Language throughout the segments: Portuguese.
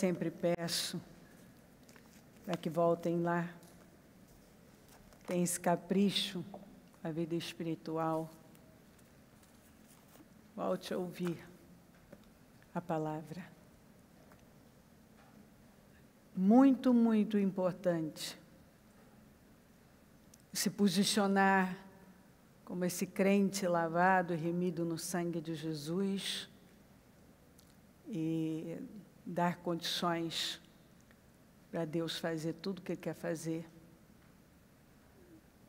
sempre peço para que voltem lá. Tem esse capricho, a vida espiritual. Volte a ouvir a palavra. Muito, muito importante se posicionar como esse crente lavado e remido no sangue de Jesus e dar condições para Deus fazer tudo o que Ele quer fazer,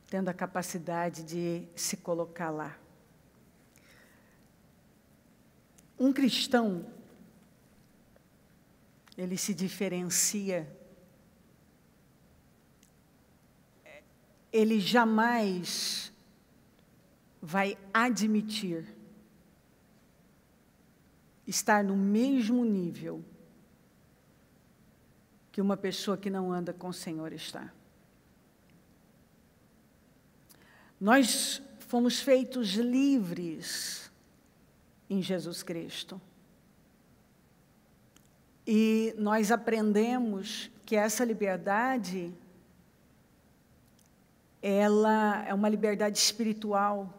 tendo a capacidade de se colocar lá. Um cristão, ele se diferencia, ele jamais vai admitir estar no mesmo nível que uma pessoa que não anda com o Senhor está. Nós fomos feitos livres em Jesus Cristo. E nós aprendemos que essa liberdade, ela é uma liberdade espiritual,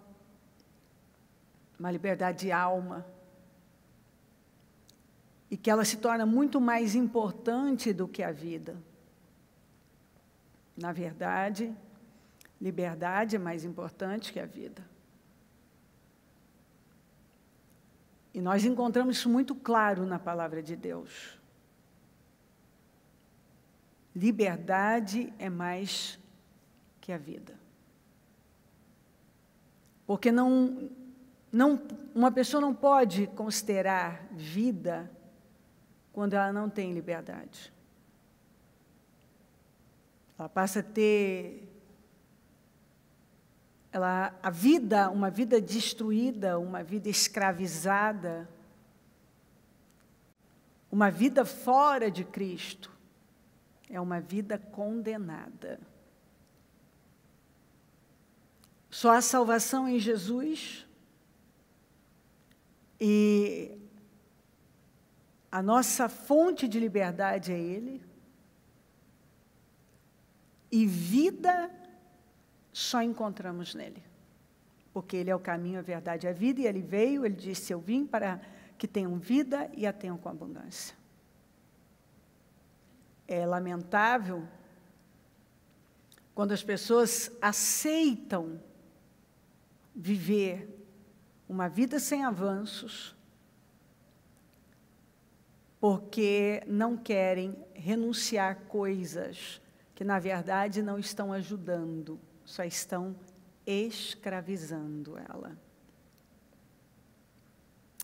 uma liberdade de alma, e que ela se torna muito mais importante do que a vida. Na verdade, liberdade é mais importante que a vida. E nós encontramos isso muito claro na palavra de Deus. Liberdade é mais que a vida. Porque uma pessoa não pode considerar vida quando ela não tem liberdade. Ela passa a ter uma vida destruída, uma vida escravizada, uma vida fora de Cristo, é uma vida condenada. Só há salvação em Jesus, e a nossa fonte de liberdade é Ele, e vida só encontramos nele, porque Ele é o caminho, a verdade e a vida, e Ele veio, Ele disse, eu vim para que tenham vida e a tenham com abundância. É lamentável quando as pessoas aceitam viver uma vida sem avanços, porque não querem renunciar coisas que, na verdade, não estão ajudando, só estão escravizando ela.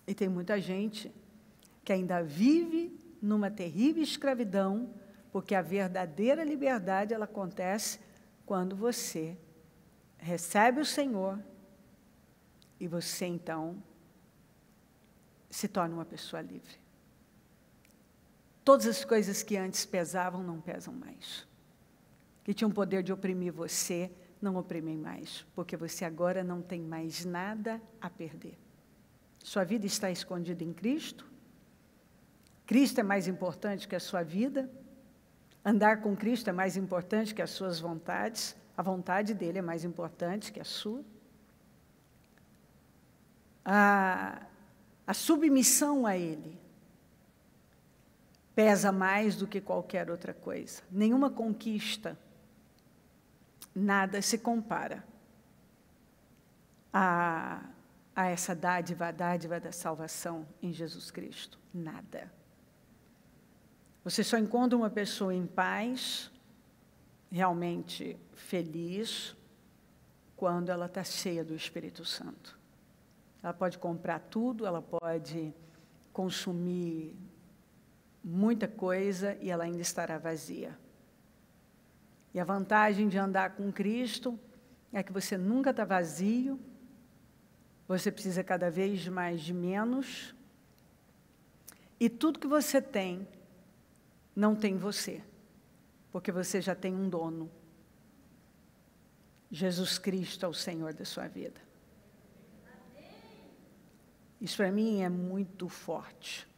E tem muita gente que ainda vive numa terrível escravidão, porque a verdadeira liberdade, ela acontece quando você recebe o Senhor e você, então, se torna uma pessoa livre. Todas as coisas que antes pesavam, não pesam mais. Que tinham o poder de oprimir você, não oprimem mais, porque você agora não tem mais nada a perder. Sua vida está escondida em Cristo. Cristo é mais importante que a sua vida. Andar com Cristo é mais importante que as suas vontades. A vontade dele é mais importante que a sua. A submissão a Ele pesa mais do que qualquer outra coisa. Nenhuma conquista, nada se compara a essa dádiva, a dádiva da salvação em Jesus Cristo. Nada. Você só encontra uma pessoa em paz, realmente feliz, quando ela está cheia do Espírito Santo. Ela pode comprar tudo, ela pode consumir muita coisa e ela ainda estará vazia. E a vantagem de andar com Cristo é que você nunca está vazio, você precisa cada vez mais de menos, e tudo que você tem, não tem você, porque você já tem um dono. Jesus Cristo é o Senhor da sua vida. Isso para mim é muito forte.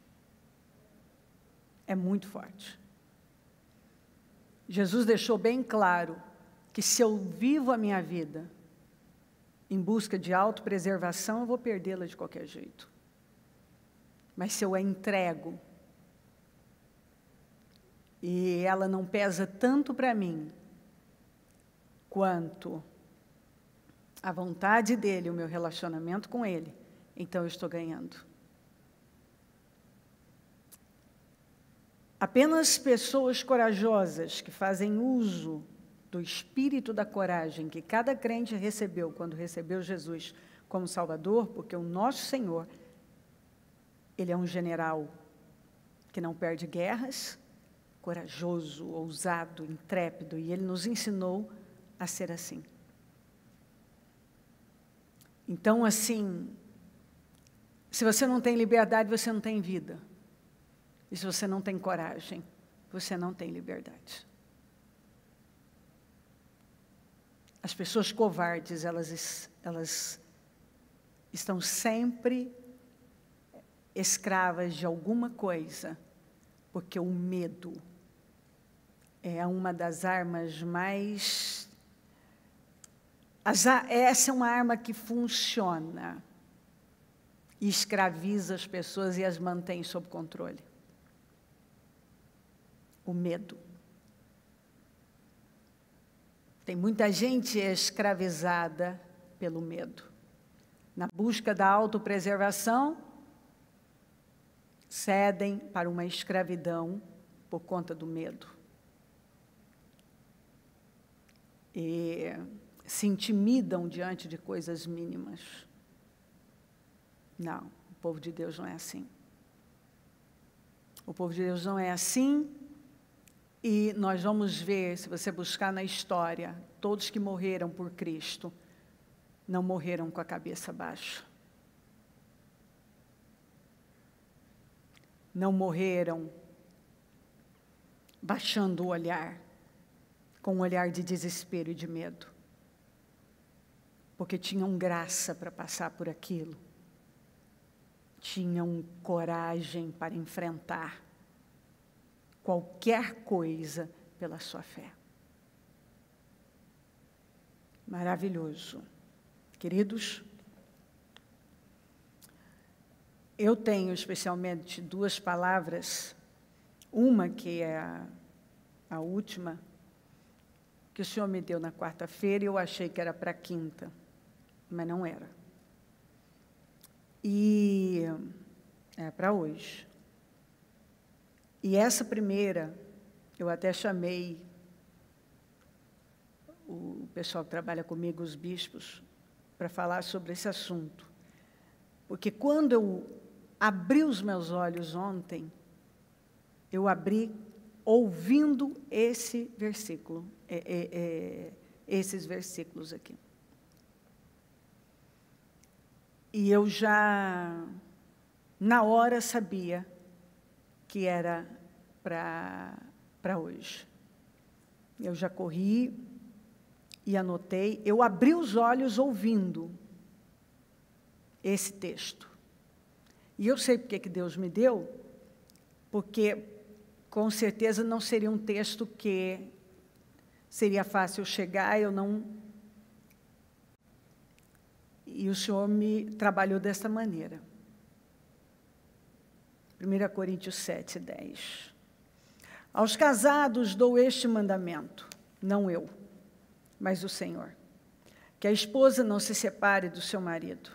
é muito forte. Jesus deixou bem claro que se eu vivo a minha vida em busca de autopreservação, eu vou perdê-la de qualquer jeito. Mas se eu a entrego, e ela não pesa tanto para mim, quanto a vontade dele, o meu relacionamento com ele, então eu estou ganhando. Apenas pessoas corajosas que fazem uso do espírito da coragem que cada crente recebeu quando recebeu Jesus como Salvador, porque o nosso Senhor, ele é um general que não perde guerras, corajoso, ousado, intrépido, e ele nos ensinou a ser assim. Então, assim, se você não tem liberdade, você não tem vida. E se você não tem coragem, você não tem liberdade. As pessoas covardes, elas estão sempre escravas de alguma coisa, porque o medo é uma das armas mais... Essa é uma arma que funciona e escraviza as pessoas e as mantém sob controle. O medo. Tem muita gente escravizada pelo medo. Na busca da autopreservação, cedem para uma escravidão por conta do medo. E se intimidam diante de coisas mínimas. Não, o povo de Deus não é assim. O povo de Deus não é assim. E nós vamos ver, se você buscar na história, todos que morreram por Cristo, não morreram com a cabeça baixa. Não morreram baixando o olhar, com um olhar de desespero e de medo. Porque tinham graça para passar por aquilo. Tinham coragem para enfrentar qualquer coisa pela sua fé. Maravilhoso. Queridos, eu tenho especialmente duas palavras, uma que é a última, que o Senhor me deu na quarta-feira e eu achei que era para a quinta, mas não era. E é para hoje. E essa primeira, eu até chamei o pessoal que trabalha comigo, os bispos, para falar sobre esse assunto. Porque quando eu abri os meus olhos ontem, eu abri ouvindo esse versículo, esses versículos aqui. E eu já, na hora, sabia que era para hoje. Eu já corri e anotei, eu abri os olhos ouvindo esse texto. E eu sei porque que Deus me deu, porque com certeza não seria um texto que seria fácil chegar, e o Senhor me trabalhou desta maneira. 1 Coríntios 7, 10. Aos casados dou este mandamento, não eu, mas o Senhor, que a esposa não se separe do seu marido,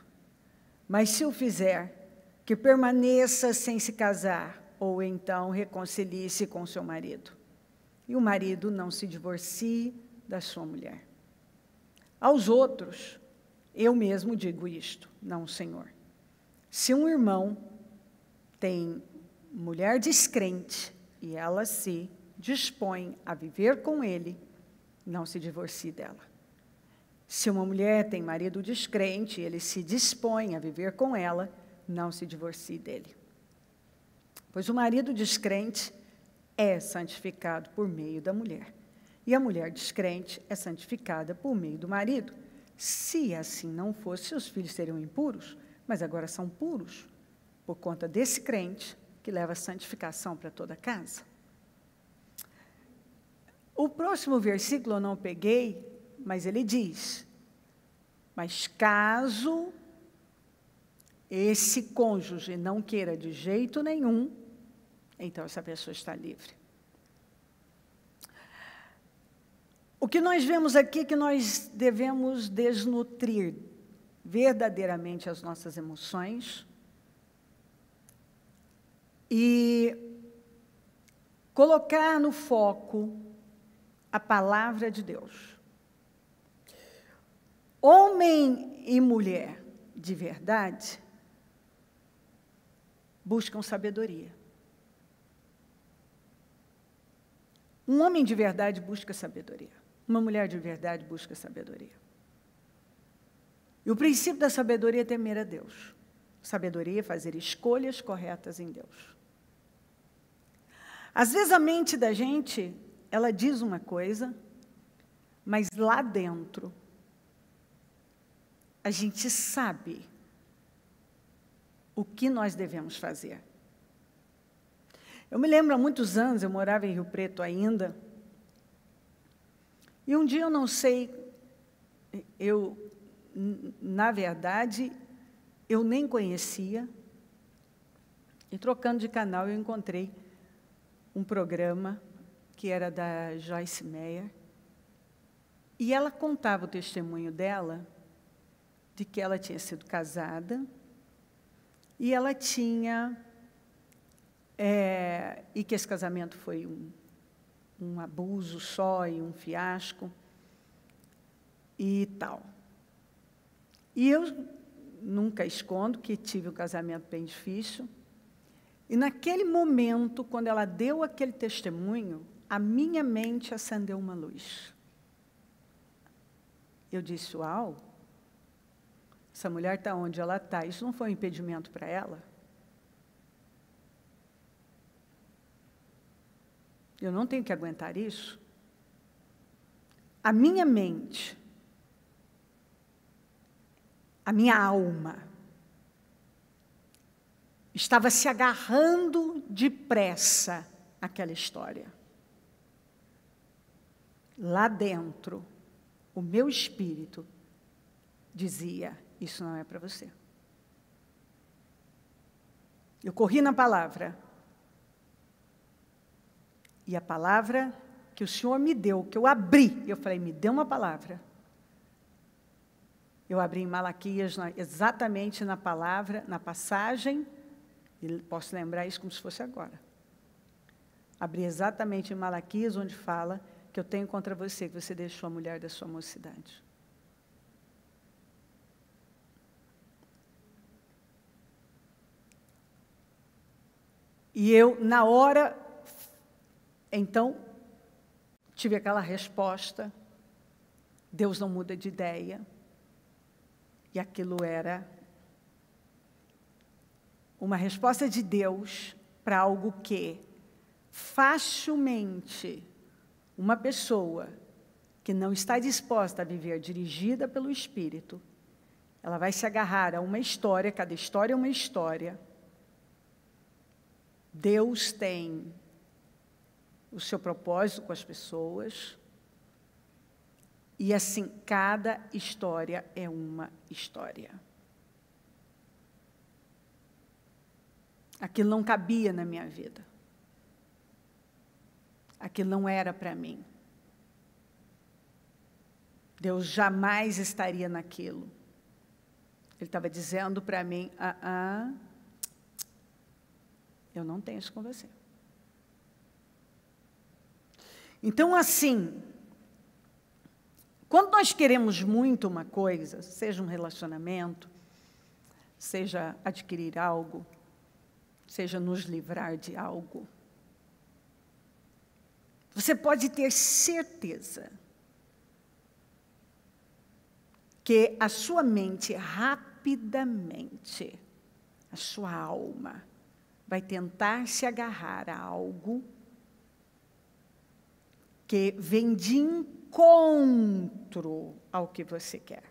mas se o fizer, que permaneça sem se casar, ou então reconcilie-se com seu marido, e o marido não se divorcie da sua mulher. Aos outros, eu mesmo digo isto, não o Senhor. Se um irmão tem mulher descrente e ela se dispõe a viver com ele, não se divorcie dela. Se uma mulher tem marido descrente e ele se dispõe a viver com ela, não se divorcie dele. Pois o marido descrente é santificado por meio da mulher, e a mulher descrente é santificada por meio do marido. Se assim não fosse, seus filhos seriam impuros, mas agora são puros, por conta desse crente que leva a santificação para toda a casa. O próximo versículo eu não peguei, mas ele diz: mas caso esse cônjuge não queira de jeito nenhum, então essa pessoa está livre. O que nós vemos aqui é que nós devemos desnutrir verdadeiramente as nossas emoções e colocar no foco a palavra de Deus. Homem e mulher de verdade buscam sabedoria. Um homem de verdade busca sabedoria. Uma mulher de verdade busca sabedoria. E o princípio da sabedoria é temer a Deus. Sabedoria é fazer escolhas corretas em Deus. Às vezes a mente da gente, ela diz uma coisa, mas lá dentro, a gente sabe o que nós devemos fazer. Eu me lembro, há muitos anos, eu morava em Rio Preto ainda, e um dia eu não sei, na verdade, eu nem conhecia, e trocando de canal eu encontrei um programa que era da Joyce Meyer, e ela contava o testemunho dela, de que ela tinha sido casada, e ela tinha, e que esse casamento foi um abuso só e um fiasco, e tal. E eu nunca escondo que tive um casamento bem difícil, e naquele momento, quando ela deu aquele testemunho, a minha mente acendeu uma luz. Eu disse: uau, essa mulher está onde ela está, isso não foi um impedimento para ela? Eu não tenho que aguentar isso? A minha mente, a minha alma, estava se agarrando depressa àquela história. Lá dentro, o meu espírito dizia: isso não é para você. Eu corri na palavra. E a palavra que o Senhor me deu, que eu abri, eu falei: me dê uma palavra. Eu abri em Malaquias, exatamente na palavra, na passagem, e posso lembrar isso como se fosse agora. Abri exatamente em Malaquias, onde fala que eu tenho contra você, que você deixou a mulher da sua mocidade. E eu, na hora, então, tive aquela resposta: Deus não muda de ideia. E aquilo era uma resposta de Deus para algo que facilmente uma pessoa que não está disposta a viver dirigida pelo Espírito, ela vai se agarrar a uma história, cada história é uma história. Deus tem o seu propósito com as pessoas, e assim, cada história é uma história. Aquilo não cabia na minha vida. Aquilo não era para mim. Deus jamais estaria naquilo. Ele estava dizendo para mim: eu não tenho isso com você. Então, assim, quando nós queremos muito uma coisa, seja um relacionamento, seja adquirir algo, seja nos livrar de algo, você pode ter certeza que a sua mente rapidamente, a sua alma, vai tentar se agarrar a algo que vem de encontro ao que você quer.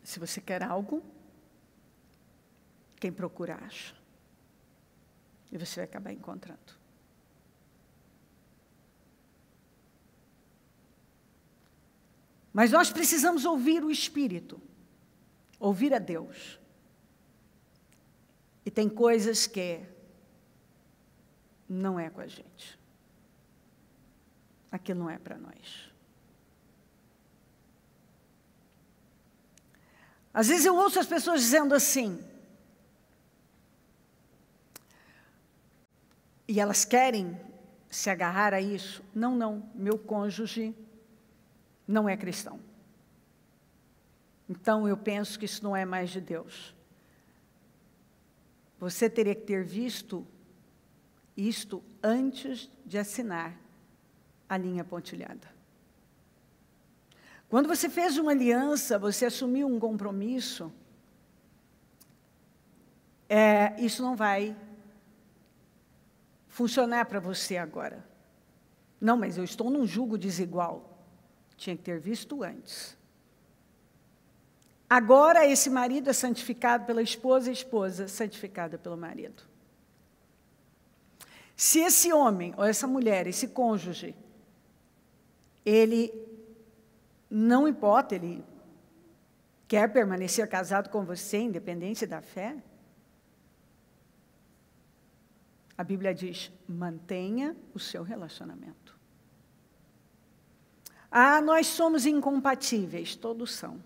Se você quer algo, quem procura acha. E você vai acabar encontrando. Mas nós precisamos ouvir o Espírito, ouvir a Deus. E tem coisas que não é com a gente. Aquilo não é para nós. Às vezes eu ouço as pessoas dizendo assim, e elas querem se agarrar a isso. Não, meu cônjuge não é cristão. Então eu penso que isso não é mais de Deus. Você teria que ter visto isto antes de assinar a linha pontilhada. Quando você fez uma aliança, você assumiu um compromisso, isso não vai funcionar para você agora. Não, mas eu estou num jugo desigual. Tinha que ter visto antes. Agora esse marido é santificado pela esposa e a esposa santificada pelo marido. Se esse homem ou essa mulher, esse cônjuge, ele não importa, ele quer permanecer casado com você, independente da fé, a Bíblia diz, mantenha o seu relacionamento. Nós somos incompatíveis. Todos são.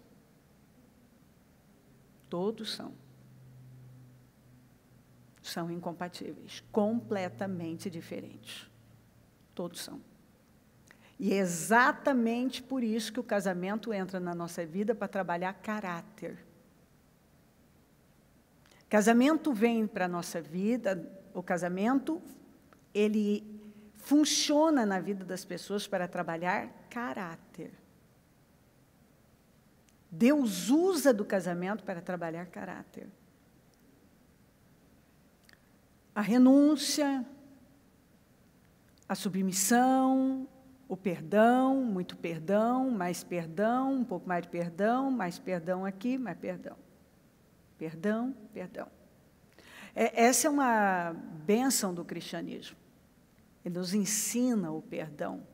Todos são. São incompatíveis, completamente diferentes. Todos são. E é exatamente por isso que o casamento entra na nossa vida para trabalhar caráter. Casamento vem para a nossa vida, o casamento, ele funciona na vida das pessoas para trabalhar caráter. Deus usa do casamento para trabalhar caráter. A renúncia, a submissão, o perdão, muito perdão, mais perdão, um pouco mais de perdão, mais perdão aqui, mais perdão. Perdão, perdão. Essa é uma bênção do cristianismo. Ele nos ensina o perdão.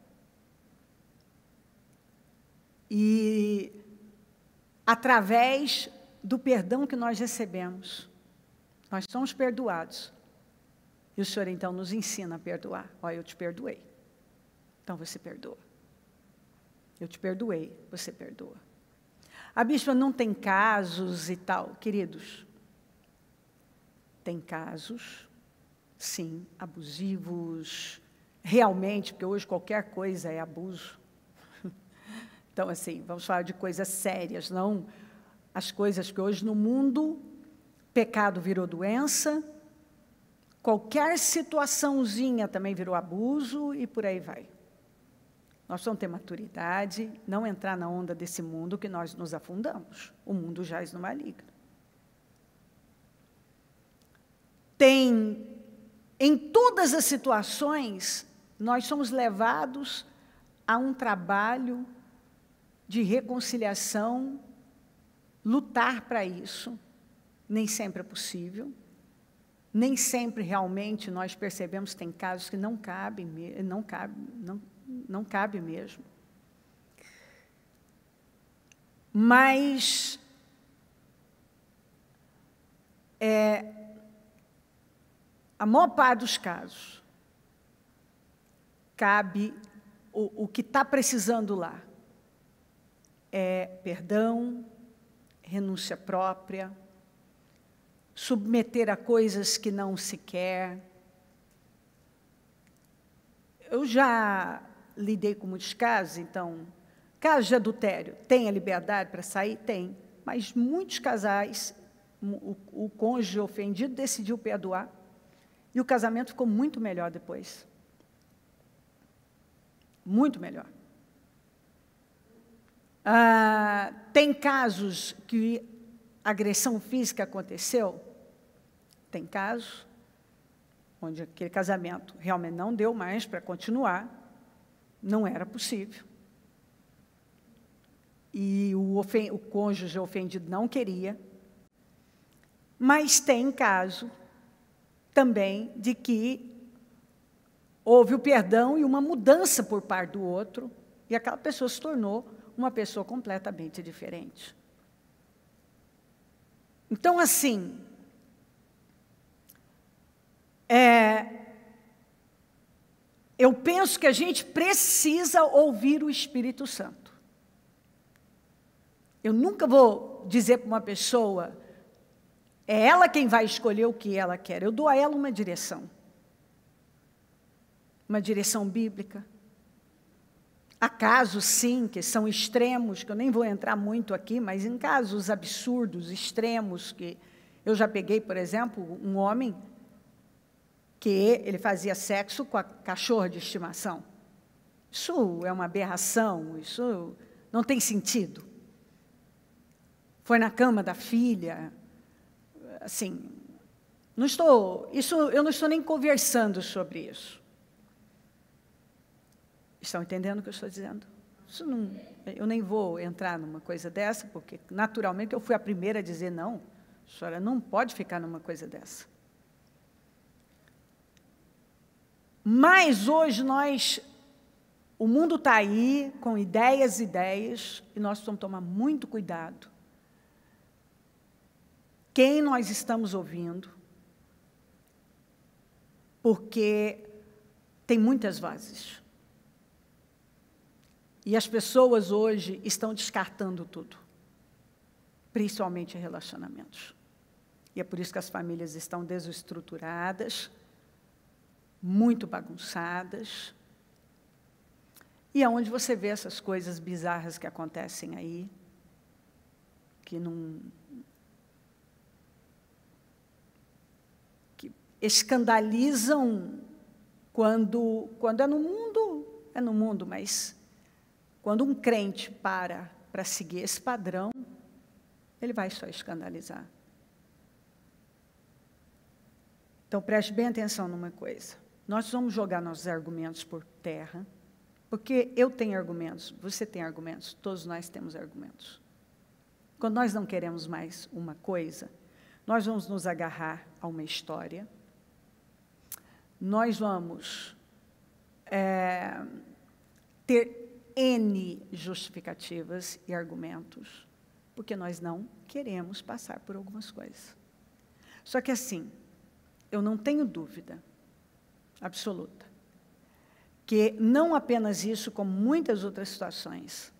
E através do perdão que nós recebemos, nós somos perdoados. E o Senhor, então, nos ensina a perdoar. Olha, eu te perdoei. Então, você perdoa. Eu te perdoei, você perdoa. A bispa não tem casos e tal. Queridos, tem casos, sim, abusivos, realmente, porque hoje qualquer coisa é abuso. Então, assim, vamos falar de coisas sérias, não as coisas que hoje no mundo, pecado virou doença, qualquer situaçãozinha também virou abuso e por aí vai. Nós precisamos ter maturidade, não entrar na onda desse mundo que nós nos afundamos. O mundo jaz no maligno. Em todas as situações, nós somos levados a um trabalho de reconciliação, lutar para isso. Nem sempre é possível. Nem sempre realmente nós percebemos que tem casos que não cabe mesmo. Mas a maior parte dos casos cabe o que está precisando lá é perdão, renúncia própria, submeter a coisas que não se quer. Eu já lidei com muitos casos, então, casos de adultério, tem a liberdade para sair? Tem, mas muitos casais, o cônjuge ofendido decidiu perdoar, e o casamento ficou muito melhor depois. Muito melhor. Tem casos que agressão física aconteceu? Tem casos onde aquele casamento realmente não deu mais para continuar, não era possível. E o cônjuge ofendido não queria. Mas tem caso também de que houve o perdão e uma mudança por parte do outro, e aquela pessoa se tornou uma pessoa completamente diferente. Então, assim, eu penso que a gente precisa ouvir o Espírito Santo. Eu nunca vou dizer para uma pessoa, é ela quem vai escolher o que ela quer. Eu dou a ela uma direção bíblica. Há casos, sim, que são extremos, que eu nem vou entrar muito aqui, mas em casos absurdos, extremos, que eu já peguei, por exemplo, um homem que ele fazia sexo com a cachorra de estimação. Isso é uma aberração, isso não tem sentido. Foi na cama da filha, assim, eu não estou nem conversando sobre isso. Estão entendendo o que eu estou dizendo? Eu nem vou entrar numa coisa dessa, porque, naturalmente, eu fui a primeira a dizer, não, a senhora não pode ficar numa coisa dessa. Mas, hoje, o mundo está aí, com ideias, e nós precisamos tomar muito cuidado. Quem nós estamos ouvindo, porque tem muitas vozes. E as pessoas hoje estão descartando tudo, principalmente relacionamentos. E é por isso que as famílias estão desestruturadas, muito bagunçadas. E é onde você vê essas coisas bizarras que acontecem aí, que escandalizam quando é no mundo, mas quando um crente para seguir esse padrão, ele vai só escandalizar. Então, preste bem atenção numa coisa. Nós vamos jogar nossos argumentos por terra, porque eu tenho argumentos, você tem argumentos, todos nós temos argumentos. Quando nós não queremos mais uma coisa, nós vamos nos agarrar a uma história, nós vamos ter N justificativas e argumentos, porque nós não queremos passar por algumas coisas. Só que assim, eu não tenho dúvida absoluta que não apenas isso, como muitas outras situações,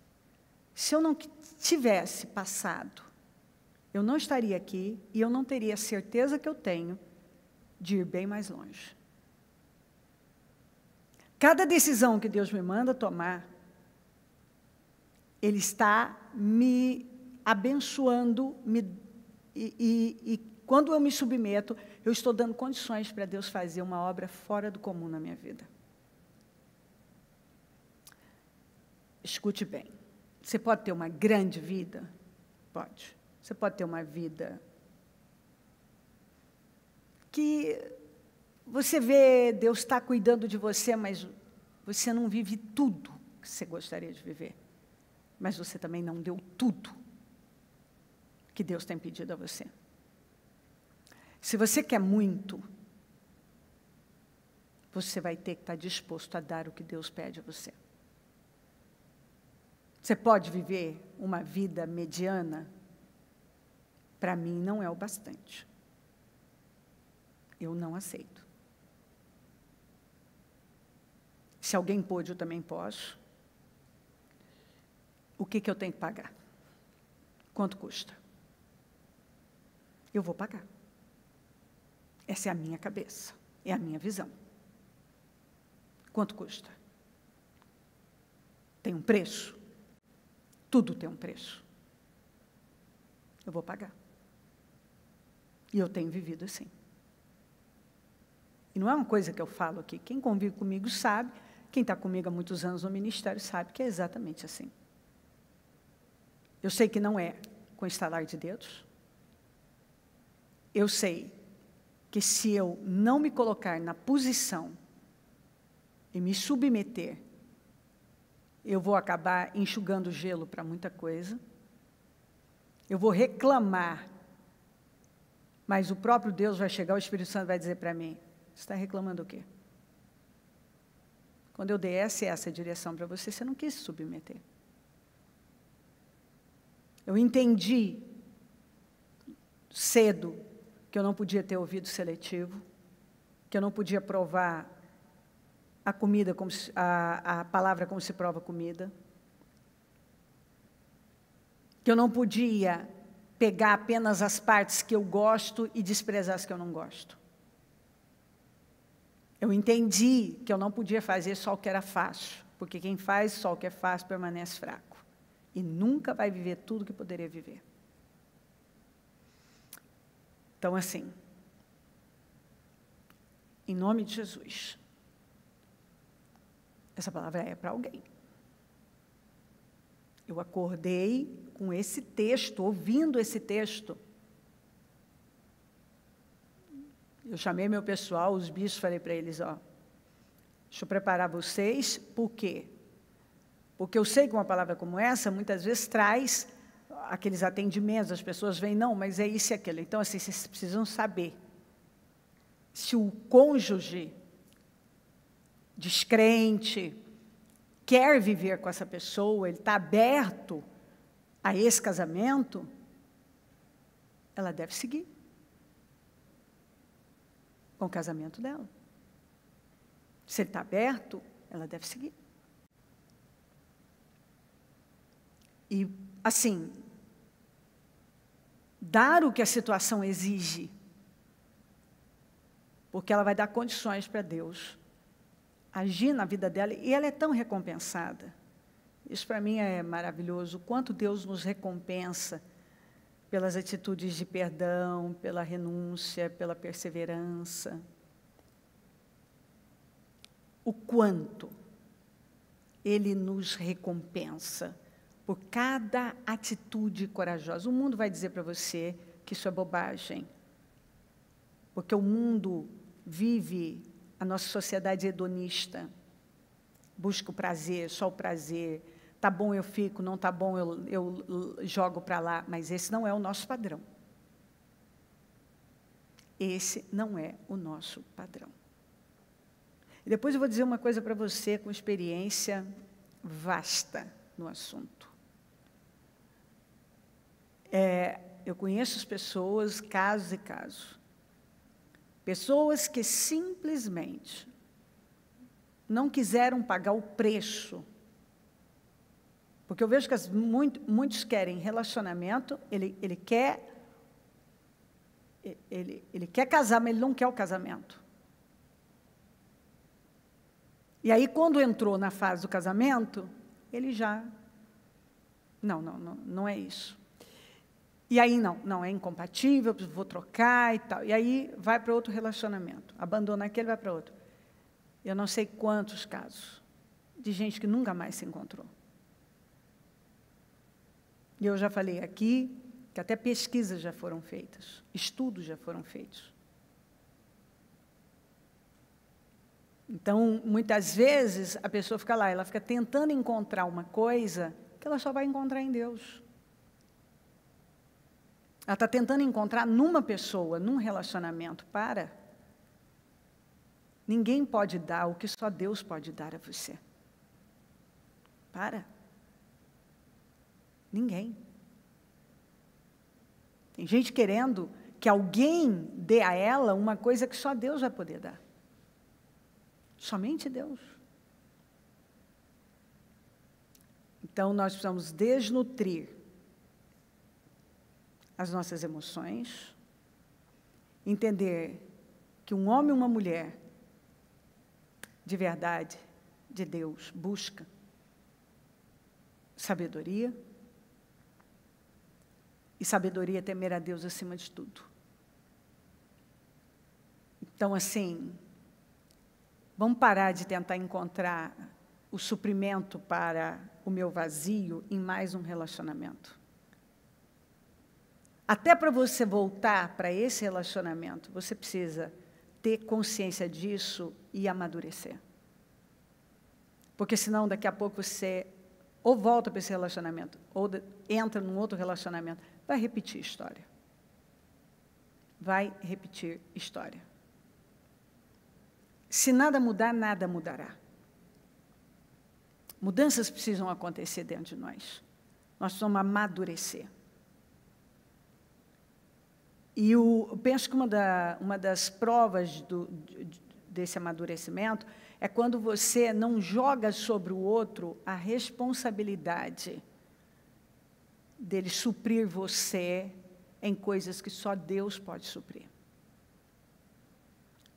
se eu não tivesse passado, eu não estaria aqui e eu não teria a certeza que eu tenho de ir bem mais longe. Cada decisão que Deus me manda tomar, Ele está me abençoando, e quando eu me submeto, eu estou dando condições para Deus fazer uma obra fora do comum na minha vida. Escute bem, você pode ter uma grande vida? Pode. Você pode ter uma vida que você vê Deus está cuidando de você, mas você não vive tudo que você gostaria de viver. Mas você também não deu tudo que Deus tem pedido a você. Se você quer muito, você vai ter que estar disposto a dar o que Deus pede a você. Você pode viver uma vida mediana? Para mim, não é o bastante. Eu não aceito. Se alguém pôde, eu também posso. O que eu tenho que pagar? Quanto custa? Eu vou pagar. Essa é a minha cabeça, é a minha visão. Quanto custa? Tem um preço? Tudo tem um preço. Eu vou pagar. E eu tenho vivido assim. E não é uma coisa que eu falo aqui. Quem convive comigo sabe, quem está comigo há muitos anos no ministério sabe que é exatamente assim. Eu sei que não é com estalar de dedos. Eu sei que se eu não me colocar na posição e me submeter, eu vou acabar enxugando gelo para muita coisa. Eu vou reclamar, Mas o próprio Deus vai chegar, o Espírito Santo vai dizer para mim, você está reclamando o quê? Quando eu dei essa direção para você, você não quis se submeter. Eu entendi cedo que eu não podia ter ouvido seletivo, que eu não podia provar a comida, a palavra como se prova comida, que eu não podia pegar apenas as partes que eu gosto e desprezar as que eu não gosto. Eu entendi que eu não podia fazer só o que era fácil, porque quem faz só o que é fácil permanece fraco e nunca vai viver tudo que poderia viver. Então, assim, em nome de Jesus, essa palavra é para alguém. Eu acordei com esse texto, ouvindo esse texto. Eu chamei meu pessoal, os bichos, falei para eles, ó, deixa eu preparar vocês, por quê? Porque eu sei que uma palavra como essa, muitas vezes, traz aqueles atendimentos, as pessoas vêm, não, mas é isso e aquilo. Então, assim, vocês precisam saber se o cônjuge descrente quer viver com essa pessoa, ele está aberto a esse casamento, ela deve seguir com o casamento dela. Se ele está aberto, ela deve seguir. E, assim, dar o que a situação exige, porque ela vai dar condições para Deus agir na vida dela, e ela é tão recompensada. Isso para mim é maravilhoso, o quanto Deus nos recompensa pelas atitudes de perdão, pela renúncia, pela perseverança. O quanto Ele nos recompensa por cada atitude corajosa. O mundo vai dizer para você que isso é bobagem, porque o mundo vive, a nossa sociedade hedonista, busca o prazer, só o prazer. Tá bom, eu fico, não tá bom, eu jogo para lá, mas esse não é o nosso padrão. Esse não é o nosso padrão. E depois eu vou dizer uma coisa para você com experiência vasta no assunto. Eu conheço as pessoas, casos e casos. Pessoas que simplesmente não quiseram pagar o preço. Porque eu vejo que muitos querem relacionamento, ele quer casar, mas ele não quer o casamento. E aí, quando entrou na fase do casamento, ele já... Não é isso. E aí, não, é incompatível, vou trocar e tal. E aí, vai para outro relacionamento. Abandona aquele, vai para outro. Eu não sei quantos casos de gente que nunca mais se encontrou. E eu já falei aqui que até pesquisas já foram feitas, estudos já foram feitos. Então, muitas vezes, a pessoa fica lá, ela fica tentando encontrar uma coisa que ela só vai encontrar em Deus. Ela está tentando encontrar numa pessoa, num relacionamento. Ninguém pode dar o que só Deus pode dar a você. Ninguém. Tem gente querendo que alguém dê a ela uma coisa que só Deus vai poder dar. Somente Deus. Então, nós precisamos desnutrir as nossas emoções, entender que um homem e uma mulher de verdade, de Deus, busca sabedoria, e sabedoria é temer a Deus acima de tudo. Então, assim, vamos parar de tentar encontrar o suprimento para o meu vazio em mais um relacionamento. Até para você voltar para esse relacionamento, você precisa ter consciência disso e amadurecer. Porque senão, daqui a pouco, você ou volta para esse relacionamento, ou entra num outro relacionamento, vai repetir a história. vai repetir história. Se nada mudar, nada mudará. Mudanças precisam acontecer dentro de nós. Nós precisamos amadurecer. E eu penso que uma das provas desse amadurecimento é quando você não joga sobre o outro a responsabilidade dele suprir você em coisas que só Deus pode suprir.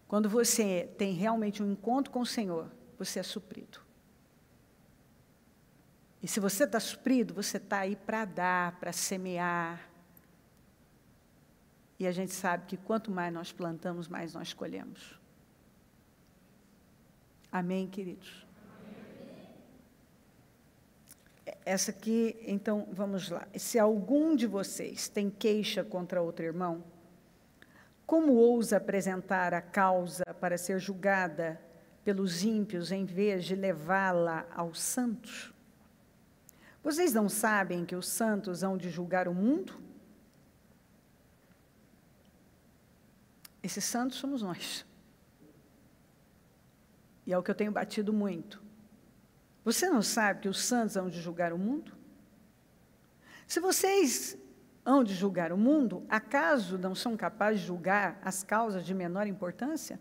Quando você tem realmente um encontro com o Senhor, você é suprido. E se você está suprido, você está aí para dar, para semear. E a gente sabe que quanto mais nós plantamos, mais nós colhemos. Amém, queridos? Essa aqui, então, vamos lá. Se algum de vocês tem queixa contra outro irmão, como ousa apresentar a causa para ser julgada pelos ímpios em vez de levá-la aos santos? Vocês não sabem que os santos hão de julgar o mundo? Esses santos somos nós. E é o que eu tenho batido muito. Você não sabe que os santos hão de julgar o mundo? Se vocês hão de julgar o mundo, acaso não são capazes de julgar as causas de menor importância?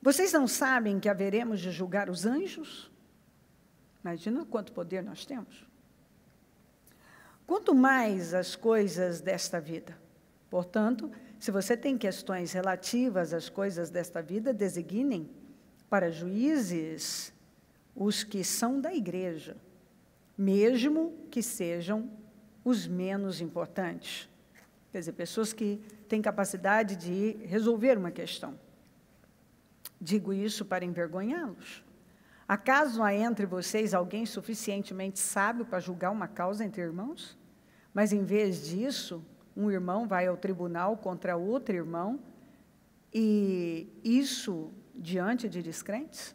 Vocês não sabem que haveremos de julgar os anjos? Imagina quanto poder nós temos. Quanto mais as coisas desta vida. Portanto, se você tem questões relativas às coisas desta vida, designem para juízes os que são da igreja, mesmo que sejam os menos importantes. Quer dizer, pessoas que têm capacidade de resolver uma questão. Digo isso para envergonhá-los. Acaso há entre vocês alguém suficientemente sábio para julgar uma causa entre irmãos? Mas, em vez disso, um irmão vai ao tribunal contra outro irmão, e isso diante de descrentes?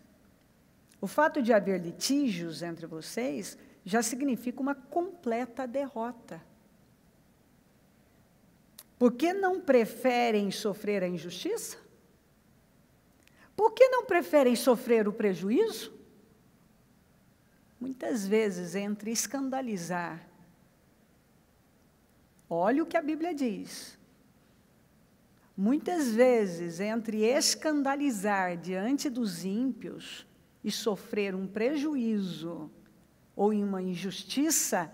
O fato de haver litígios entre vocês já significa uma completa derrota. Por que não preferem sofrer a injustiça? Por que não preferem sofrer o prejuízo? Muitas vezes, entre escandalizar, olha o que a Bíblia diz, muitas vezes, entre escandalizar diante dos ímpios e sofrer um prejuízo ou uma injustiça,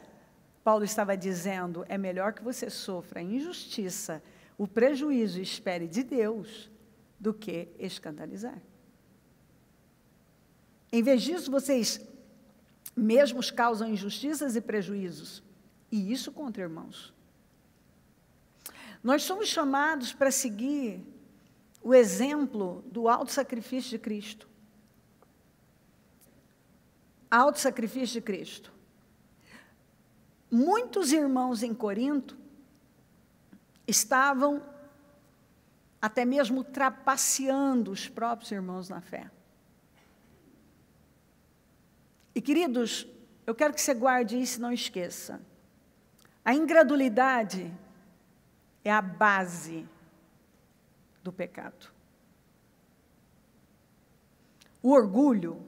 Paulo estava dizendo, é melhor que você sofra a injustiça, o prejuízo e espere de Deus, do que escandalizar. Em vez disso, vocês mesmos causam injustiças e prejuízos, e isso contra irmãos. Nós somos chamados para seguir o exemplo do auto-sacrifício de Cristo. Auto-sacrifício de Cristo. Muitos irmãos em Corinto estavam até mesmo trapaceando os próprios irmãos na fé. E, queridos, eu quero que você guarde isso e não esqueça. A incredulidade é a base do pecado. O orgulho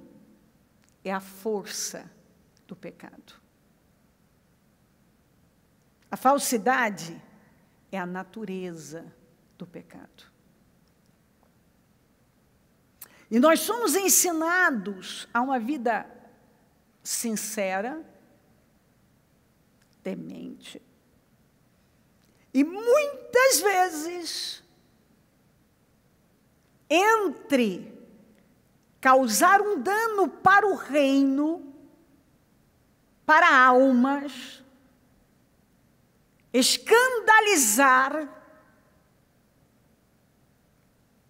é a força do pecado. A falsidade é a natureza do pecado. E nós somos ensinados a uma vida sincera, temente. E muitas vezes, entre causar um dano para o reino, para almas, escandalizar,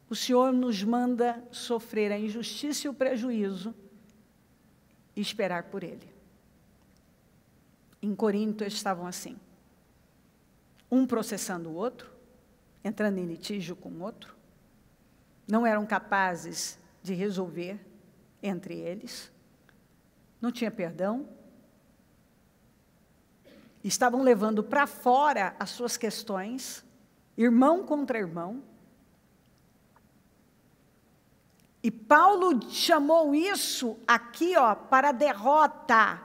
o Senhor nos manda sofrer a injustiça e o prejuízo e esperar por Ele. Em Corinto eles estavam assim, um processando o outro, entrando em litígio com o outro, não eram capazes de resolver entre eles, não tinha perdão, estavam levando para fora as suas questões, irmão contra irmão. E Paulo chamou isso aqui, para derrota.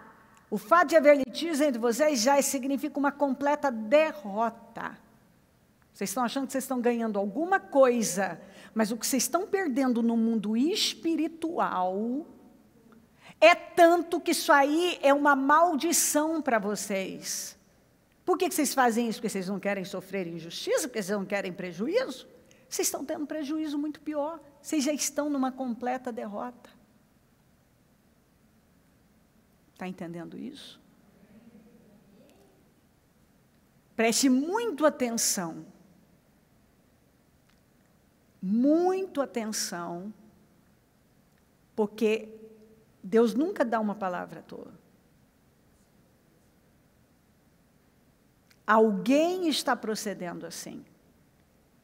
O fato de haver litígios entre vocês já significa uma completa derrota. Vocês estão achando que vocês estão ganhando alguma coisa, mas o que vocês estão perdendo no mundo espiritual é tanto que isso aí é uma maldição para vocês. Por que vocês fazem isso? Porque vocês não querem sofrer injustiça? Porque vocês não querem prejuízo? Vocês estão tendo um prejuízo muito pior. Vocês já estão numa completa derrota. Está entendendo isso? Preste muito atenção. Muito atenção, porque Deus nunca dá uma palavra à toa. Alguém está procedendo assim.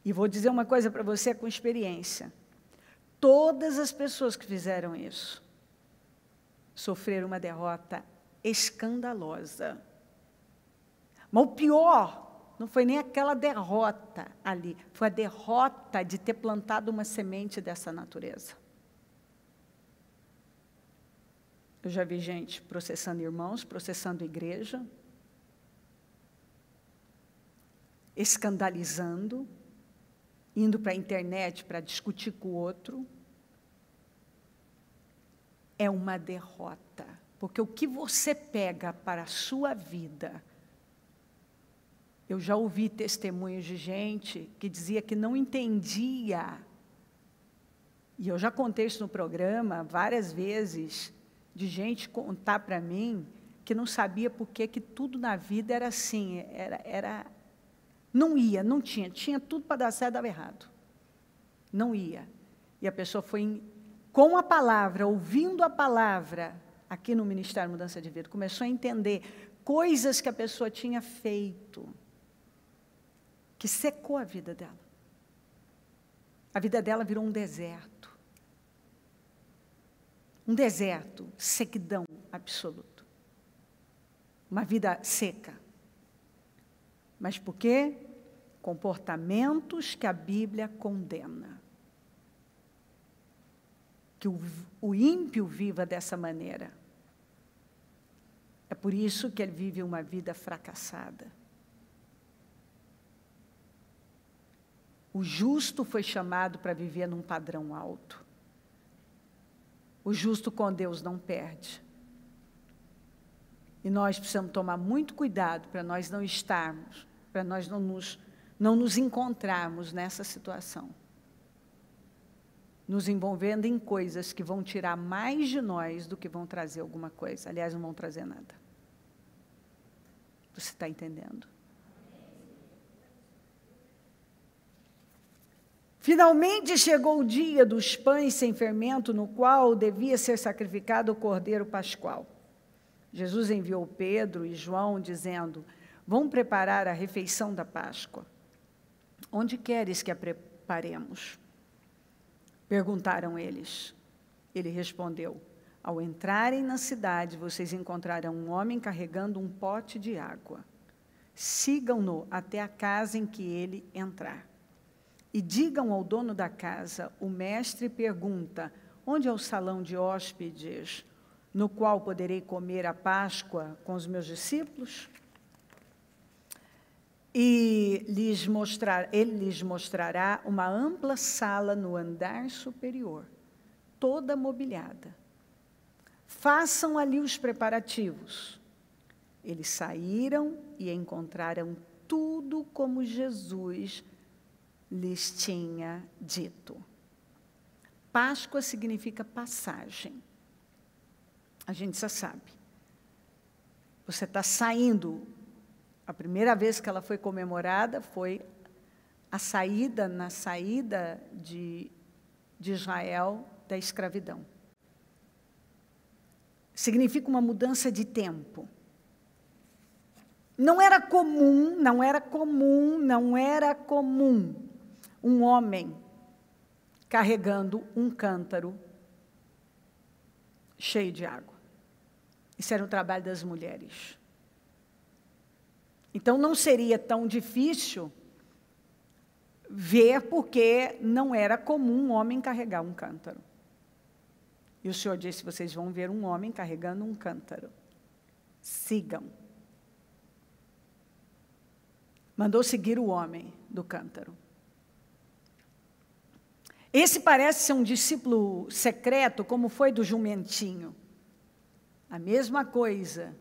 E vou dizer uma coisa para você com experiência. Todas as pessoas que fizeram isso sofreram uma derrota escandalosa. Mas o pior não foi nem aquela derrota ali, foi a derrota de ter plantado uma semente dessa natureza. Eu já vi gente processando irmãos, processando igreja, escandalizando, indo para a internet para discutir com o outro. É uma derrota, porque o que você pega para a sua vida. Eu já ouvi testemunhos de gente que dizia que não entendia, e eu já contei isso no programa várias vezes, de gente contar para mim que não sabia por que tudo na vida era assim, não tinha tudo para dar certo, dava errado. Não ia. E a pessoa foi, com a palavra, ouvindo a palavra, aqui no Ministério Mudança de Vida, começou a entender coisas que a pessoa tinha feito, que secou a vida dela. A vida dela virou um deserto. Um deserto, sequidão absoluta. Uma vida seca. Mas por quê? Comportamentos que a Bíblia condena. Que o ímpio viva dessa maneira. É por isso que ele vive uma vida fracassada. O justo foi chamado para viver num padrão alto. O justo com Deus não perde. E nós precisamos tomar muito cuidado para nós não estarmos, para nós não nos encontrarmos nessa situação. Nos envolvendo em coisas que vão tirar mais de nós do que vão trazer alguma coisa. Aliás, não vão trazer nada. Você está entendendo? Finalmente chegou o dia dos pães sem fermento, no qual devia ser sacrificado o cordeiro pascual. Jesus enviou Pedro e João, dizendo: vão preparar a refeição da Páscoa. Onde queres que a preparemos? Perguntaram eles. Ele respondeu: ao entrarem na cidade, vocês encontrarão um homem carregando um pote de água. Sigam-no até a casa em que ele entrar. E digam ao dono da casa: o mestre pergunta, onde é o salão de hóspedes, no qual poderei comer a Páscoa com os meus discípulos? E ele lhes mostrará uma ampla sala no andar superior, toda mobiliada. Façam ali os preparativos. Eles saíram e encontraram tudo como Jesus lhes tinha dito. Páscoa significa passagem. A gente já sabe. Você está saindo. A primeira vez que ela foi comemorada foi na saída de Israel da escravidão. Significa uma mudança de tempo. Não era comum um homem carregando um cântaro cheio de água. Isso era o trabalho das mulheres. Então, não seria tão difícil ver, porque não era comum um homem carregar um cântaro. E o Senhor disse, vocês vão ver um homem carregando um cântaro. Sigam. Mandou seguir o homem do cântaro. Esse parece ser um discípulo secreto, como foi do jumentinho. A mesma coisa.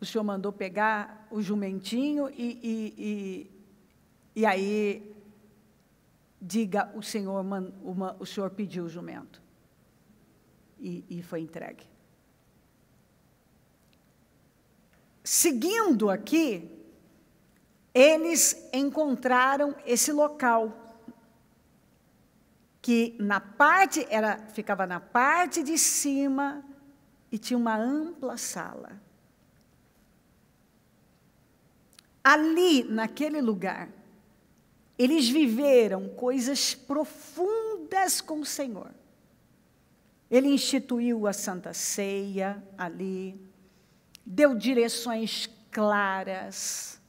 O Senhor mandou pegar o jumentinho e aí, diga, o Senhor pediu o jumento. E foi entregue. Seguindo aqui, eles encontraram esse local, que ficava na parte de cima e tinha uma ampla sala. Ali, naquele lugar, eles viveram coisas profundas com o Senhor. Ele instituiu a Santa Ceia ali, deu direções claras.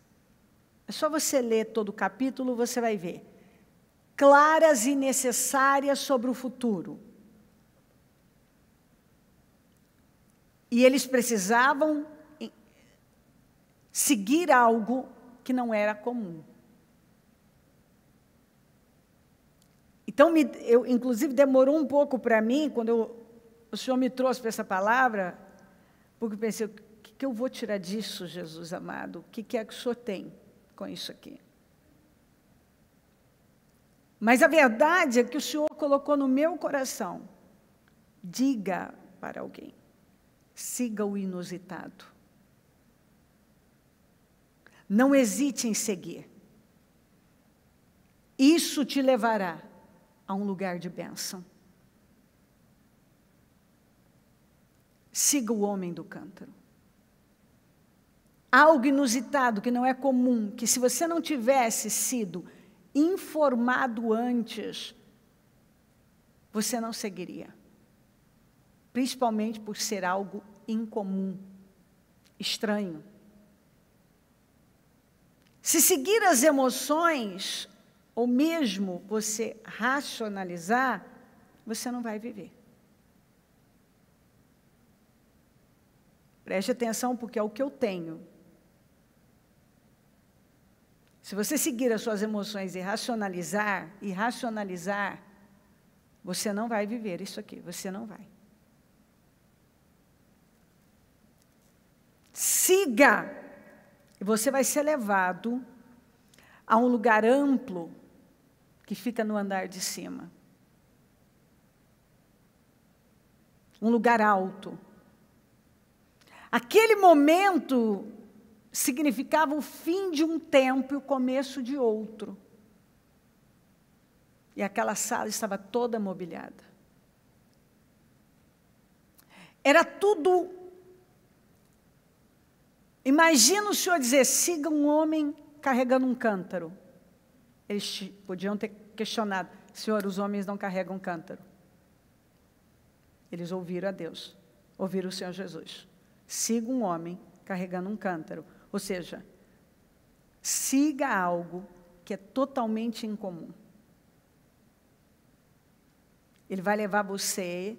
É só você ler todo o capítulo, você vai ver. Claras e necessárias sobre o futuro. E eles precisavam seguir algo que não era comum. Então, inclusive, demorou um pouco para mim, quando o Senhor me trouxe para essa palavra, porque eu pensei, o que eu vou tirar disso, Jesus amado? O que é que o Senhor tem com isso aqui? Mas a verdade é que o Senhor colocou no meu coração, diga para alguém, siga o inusitado. Não hesite em seguir. Isso te levará a um lugar de bênção. Siga o homem do cântaro. Algo inusitado que não é comum, que se você não tivesse sido informado antes, você não seguiria. Principalmente por ser algo incomum, estranho. Se seguir as emoções, ou mesmo você racionalizar, você não vai viver. Preste atenção, porque é o que eu tenho. Se você seguir as suas emoções e racionalizar, você não vai viver isso aqui, você não vai. Siga, e você vai ser levado a um lugar amplo, que fica no andar de cima. Um lugar alto. Aquele momento significava o fim de um tempo e o começo de outro. E aquela sala estava toda mobiliada. Era tudo... Imagina o Senhor dizer, siga um homem carregando um cântaro. Eles podiam ter questionado, Senhor, os homens não carregam cântaro. Eles ouviram a Deus, ouviram o Senhor Jesus. Siga um homem carregando um cântaro. Ou seja, siga algo que é totalmente incomum. Ele vai levar vocês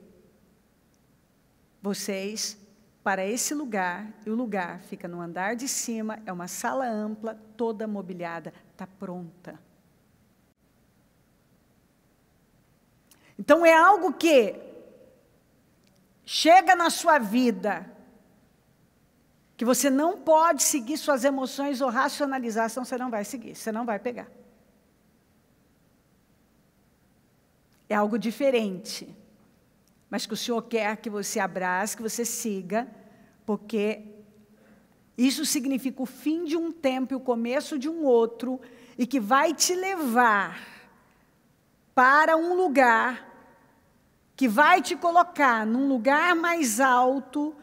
para esse lugar, e o lugar fica no andar de cima, é uma sala ampla, toda mobiliada, está pronta. Então, é algo que chega na sua vida, que você não pode seguir suas emoções ou racionalizar, senão você não vai seguir, você não vai pegar. É algo diferente, mas que o Senhor quer que você abrace, que você siga, porque isso significa o fim de um tempo e o começo de um outro, e que vai te levar para um lugar que vai te colocar num lugar mais alto,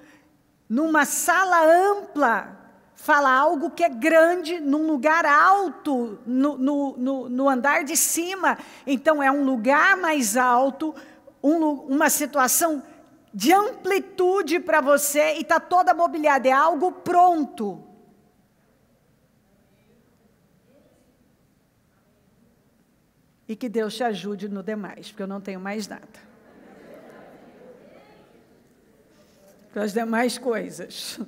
numa sala ampla, fala algo que é grande, num lugar alto, no andar de cima. Então, é um lugar mais alto, uma situação de amplitude para você, e está toda mobiliada, é algo pronto. E que Deus te ajude no demais, porque eu não tenho mais nada. Para as demais coisas.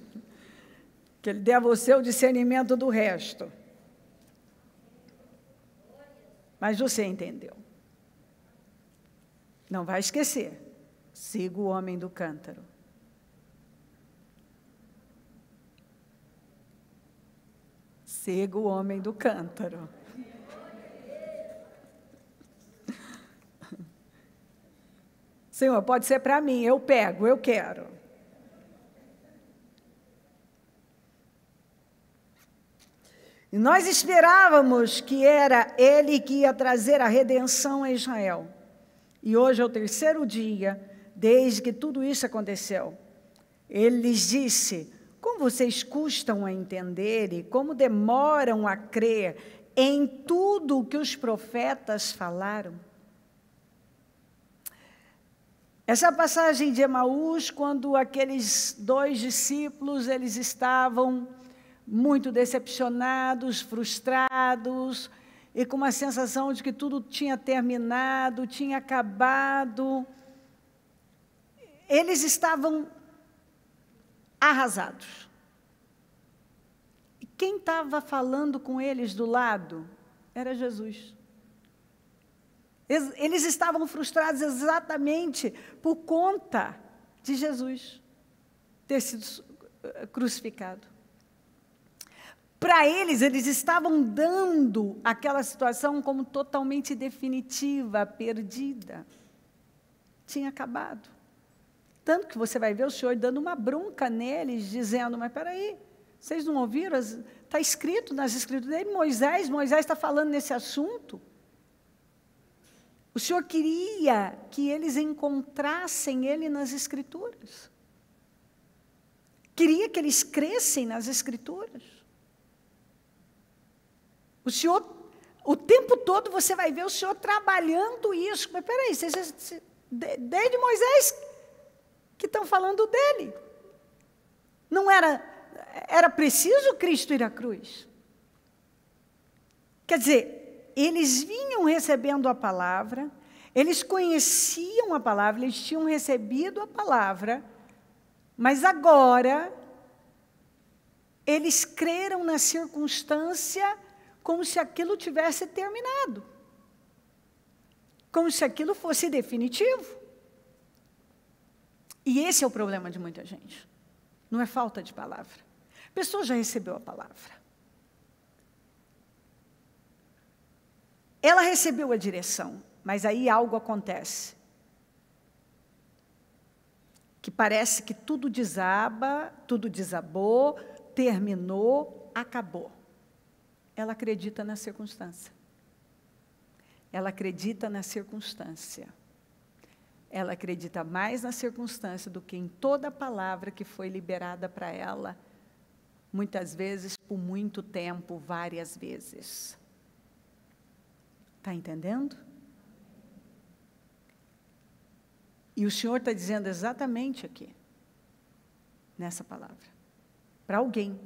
Que Ele dê a você o discernimento do resto. Mas você entendeu. Não vai esquecer. Siga o homem do cântaro. Siga o homem do cântaro. Senhor, pode ser para mim, eu pego, eu quero. E nós esperávamos que era Ele que ia trazer a redenção a Israel. E hoje é o terceiro dia, desde que tudo isso aconteceu. Ele lhes disse: como vocês custam a entender e como demoram a crer em tudo o que os profetas falaram? Essa passagem de Emaús, quando aqueles 2 discípulos, eles estavam muito decepcionados, frustrados, e com uma sensação de que tudo tinha terminado, tinha acabado. Eles estavam arrasados. E quem estava falando com eles do lado era Jesus. Eles estavam frustrados exatamente por conta de Jesus ter sido crucificado. Para eles estavam dando aquela situação como totalmente definitiva, perdida. Tinha acabado. Tanto que você vai ver o Senhor dando uma bronca neles, dizendo: mas espera aí, vocês não ouviram? Está escrito nas Escrituras dele, Moisés está falando nesse assunto. O Senhor queria que eles encontrassem Ele nas Escrituras. Queria que eles crescem nas Escrituras. O Senhor, o tempo todo você vai ver o Senhor trabalhando isso. Mas peraí, desde Moisés que estão falando dele. Não era preciso Cristo ir à cruz. Quer dizer, eles vinham recebendo a palavra, eles conheciam a palavra, eles tinham recebido a palavra, mas agora eles creram na circunstância como se aquilo tivesse terminado. Como se aquilo fosse definitivo. E esse é o problema de muita gente. Não é falta de palavra. A pessoa já recebeu a palavra. Ela recebeu a direção, mas aí algo acontece. Que parece que tudo desaba, tudo desabou, terminou, acabou. Ela acredita na circunstância. Ela acredita na circunstância. Ela acredita mais na circunstância do que em toda a palavra que foi liberada para ela, muitas vezes, por muito tempo, várias vezes. Está entendendo? E o Senhor está dizendo exatamente aqui, nessa palavra, para alguém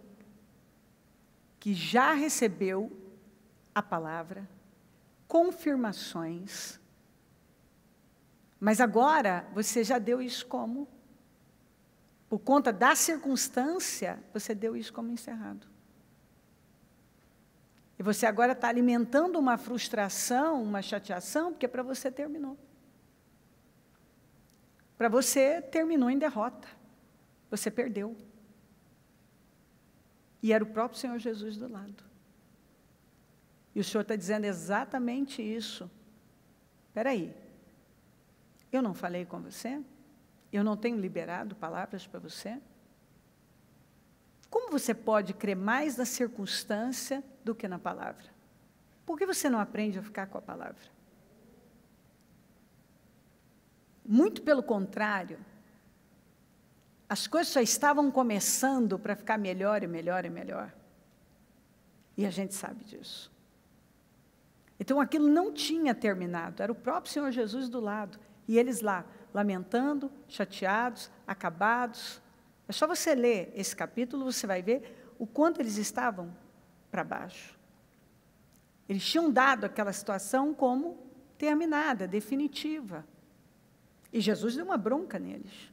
que já recebeu a palavra, confirmações, mas agora você já deu isso como? Por conta da circunstância, você deu isso como encerrado. E você agora está alimentando uma frustração, uma chateação, porque para você terminou. Para você terminou em derrota. Você perdeu. E era o próprio Senhor Jesus do lado. E o Senhor está dizendo exatamente isso. Espera aí. Eu não falei com você? Eu não tenho liberado palavras para você? Como você pode crer mais na circunstância do que na palavra? Por que você não aprende a ficar com a palavra? Muito pelo contrário, as coisas só estavam começando para ficar melhor e melhor e melhor. E a gente sabe disso. Então aquilo não tinha terminado, era o próprio Senhor Jesus do lado. E eles lá, lamentando, chateados, acabados. É só você ler esse capítulo, você vai ver o quanto eles estavam para baixo. Eles tinham dado aquela situação como terminada, definitiva. E Jesus deu uma bronca neles.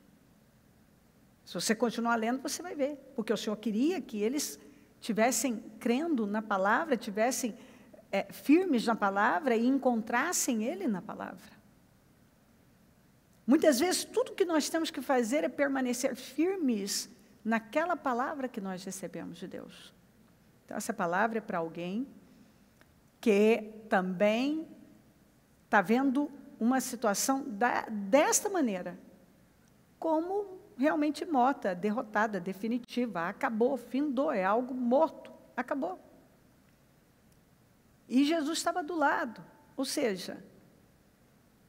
Se você continuar lendo, você vai ver. Porque o Senhor queria que eles tivessem crendo na palavra, tivessem firmes na palavra e encontrassem Ele na palavra. Muitas vezes, tudo que nós temos que fazer é permanecer firmes naquela palavra que nós recebemos de Deus. Então, essa palavra é para alguém que também está vendo uma situação desta maneira, como realmente morta, derrotada, definitiva, acabou, findou, é algo morto, acabou. E Jesus estava do lado, ou seja,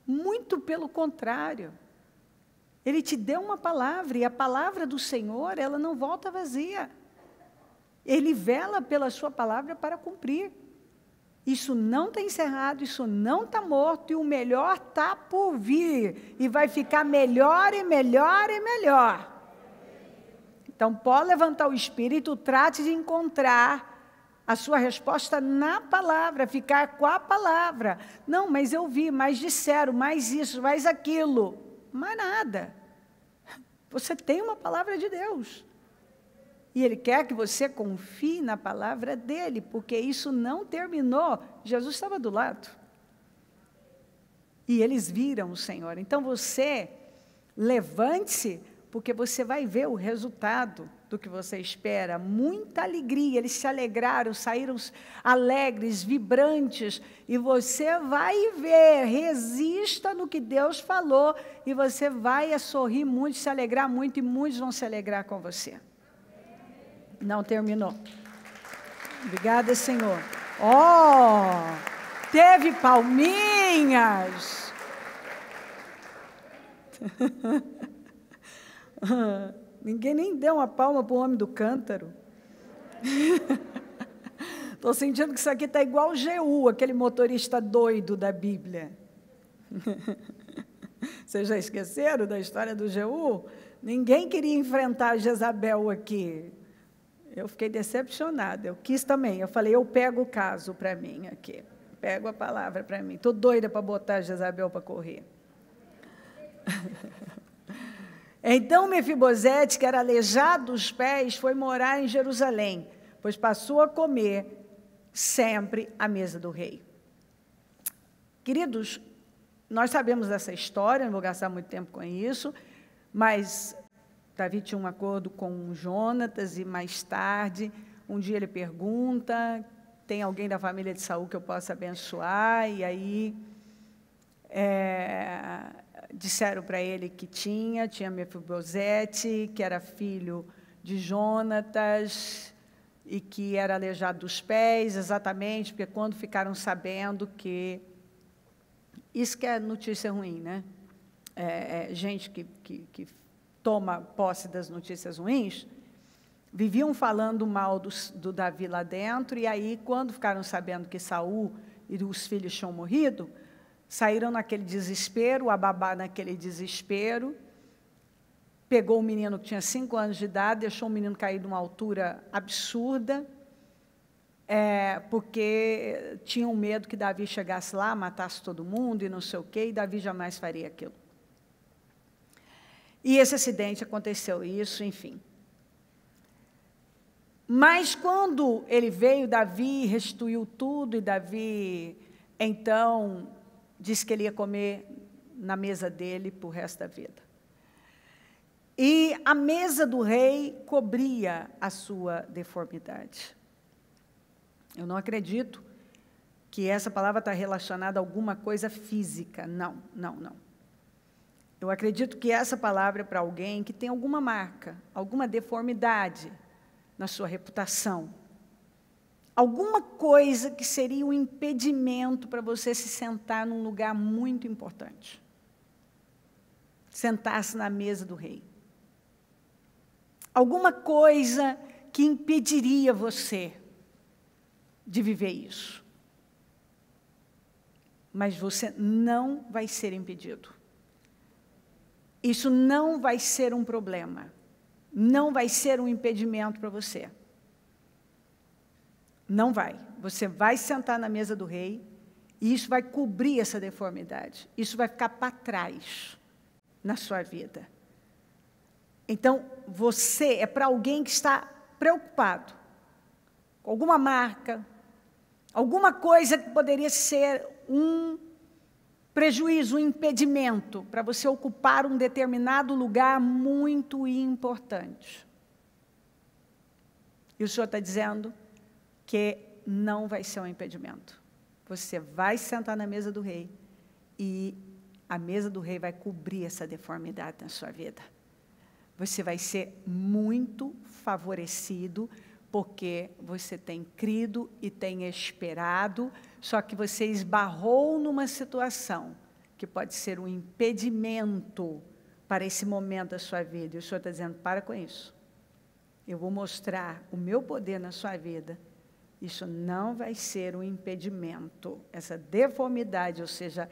muito pelo contrário, Ele te deu uma palavra, e a palavra do Senhor, ela não volta vazia. Ele vela pela sua palavra para cumprir. Isso não está encerrado, isso não está morto, e o melhor está por vir, e vai ficar melhor e melhor e melhor. Então, pode levantar o espírito, trate de encontrar a sua resposta na palavra, ficar com a palavra. Não, mas eu vi, mas disseram, mais isso, mais aquilo. Mais nada. Você tem uma palavra de Deus. E Ele quer que você confie na palavra dEle, porque isso não terminou. Jesus estava do lado. E eles viram o Senhor. Então você, levante-se, porque você vai ver o resultado do que você espera. Muita alegria, eles se alegraram, saíram alegres, vibrantes, e você vai ver, resista no que Deus falou, e você vai sorrir muito, se alegrar muito, e muitos vão se alegrar com você. Não terminou. Obrigada, Senhor. Oh, teve palminhas. Ninguém nem deu uma palma para o homem do cântaro. Estou sentindo que isso aqui está igual o Jeú, aquele motorista doido da Bíblia. Vocês já esqueceram da história do Jeú? Ninguém queria enfrentar Jezabel aqui. Eu fiquei decepcionada, eu quis também. Eu falei, eu pego o caso para mim aqui. Pego a palavra para mim. Estou doida para botar Jezabel para correr. Então, Mefibosete, que era aleijado dos pés, foi morar em Jerusalém, pois passou a comer sempre à mesa do rei. Queridos, nós sabemos dessa história, não vou gastar muito tempo com isso, mas Davi tinha um acordo com Jonatas e mais tarde, um dia ele pergunta, tem alguém da família de Saul que eu possa abençoar? E aí disseram para ele que tinha Mefibosete, que era filho de Jonatas e que era aleijado dos pés, exatamente, porque quando ficaram sabendo que... Isso que é notícia ruim, né? Gente que toma posse das notícias ruins, viviam falando mal do Davi lá dentro, e aí, quando ficaram sabendo que Saul e os filhos tinham morrido, saíram naquele desespero, a babá naquele desespero, pegou o menino que tinha 5 anos de idade, deixou o menino cair de uma altura absurda, porque tinham medo que Davi chegasse lá, matasse todo mundo e não sei o quê, e Davi jamais faria aquilo. E esse acidente aconteceu, isso, enfim. Mas quando ele veio, Davi restituiu tudo, e Davi, então, disse que ele ia comer na mesa dele para o resto da vida. E a mesa do rei cobria a sua deformidade. Eu não acredito que essa palavra está relacionada a alguma coisa física. Não, não, não. Eu acredito que essa palavra é para alguém que tem alguma marca, alguma deformidade na sua reputação. Alguma coisa que seria um impedimento para você se sentar num lugar muito importante. Sentar-se na mesa do rei. Alguma coisa que impediria você de viver isso. Mas você não vai ser impedido. Isso não vai ser um problema. Não vai ser um impedimento para você. Não vai. Você vai sentar na mesa do rei e isso vai cobrir essa deformidade. Isso vai ficar para trás na sua vida. Então, você é para alguém que está preocupado com alguma marca, alguma coisa que poderia ser um prejuízo, um impedimento para você ocupar um determinado lugar muito importante. E o Senhor está dizendo que não vai ser um impedimento. Você vai sentar na mesa do rei e a mesa do rei vai cobrir essa deformidade na sua vida. Você vai ser muito favorecido porque você tem crido e tem esperado, só que você esbarrou numa situação que pode ser um impedimento para esse momento da sua vida. E o Senhor está dizendo, para com isso. Eu vou mostrar o meu poder na sua vida. Isso não vai ser um impedimento. Essa deformidade, ou seja,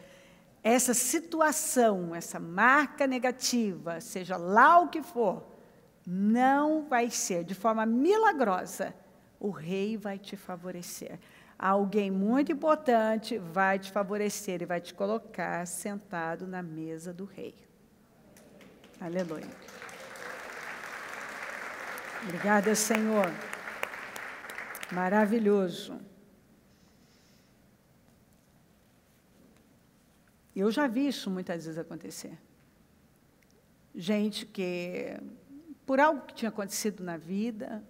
essa situação, essa marca negativa, seja lá o que for, não vai ser, de forma milagrosa, o rei vai te favorecer. Alguém muito importante vai te favorecer e vai te colocar sentado na mesa do rei. Aleluia. Obrigada, Senhor. Maravilhoso. Eu já vi isso muitas vezes acontecer. Gente que, por algo que tinha acontecido na vida,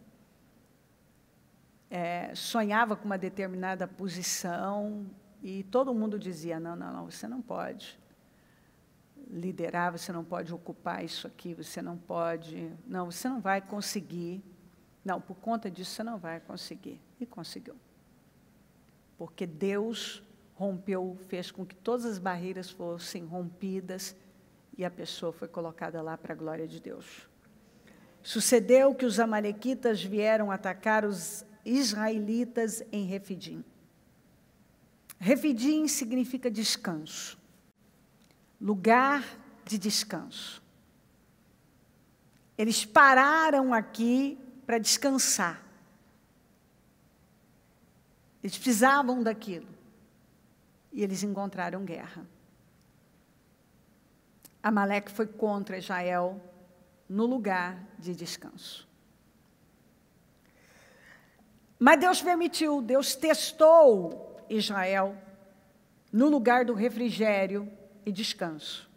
sonhava com uma determinada posição e todo mundo dizia, não, você não pode liderar, você não pode ocupar isso aqui, você não pode, não, você não vai conseguir, não, por conta disso você não vai conseguir. E conseguiu. Porque Deus rompeu, fez com que todas as barreiras fossem rompidas e a pessoa foi colocada lá para a glória de Deus. Sucedeu que os amalequitas vieram atacar os israelitas em Refidim. Refidim significa descanso, lugar de descanso. Eles pararam aqui para descansar. Eles precisavam daquilo. E eles encontraram guerra. Amaleque foi contra Israel no lugar de descanso. Mas Deus permitiu, Deus testou Israel no lugar do refrigério e descanso.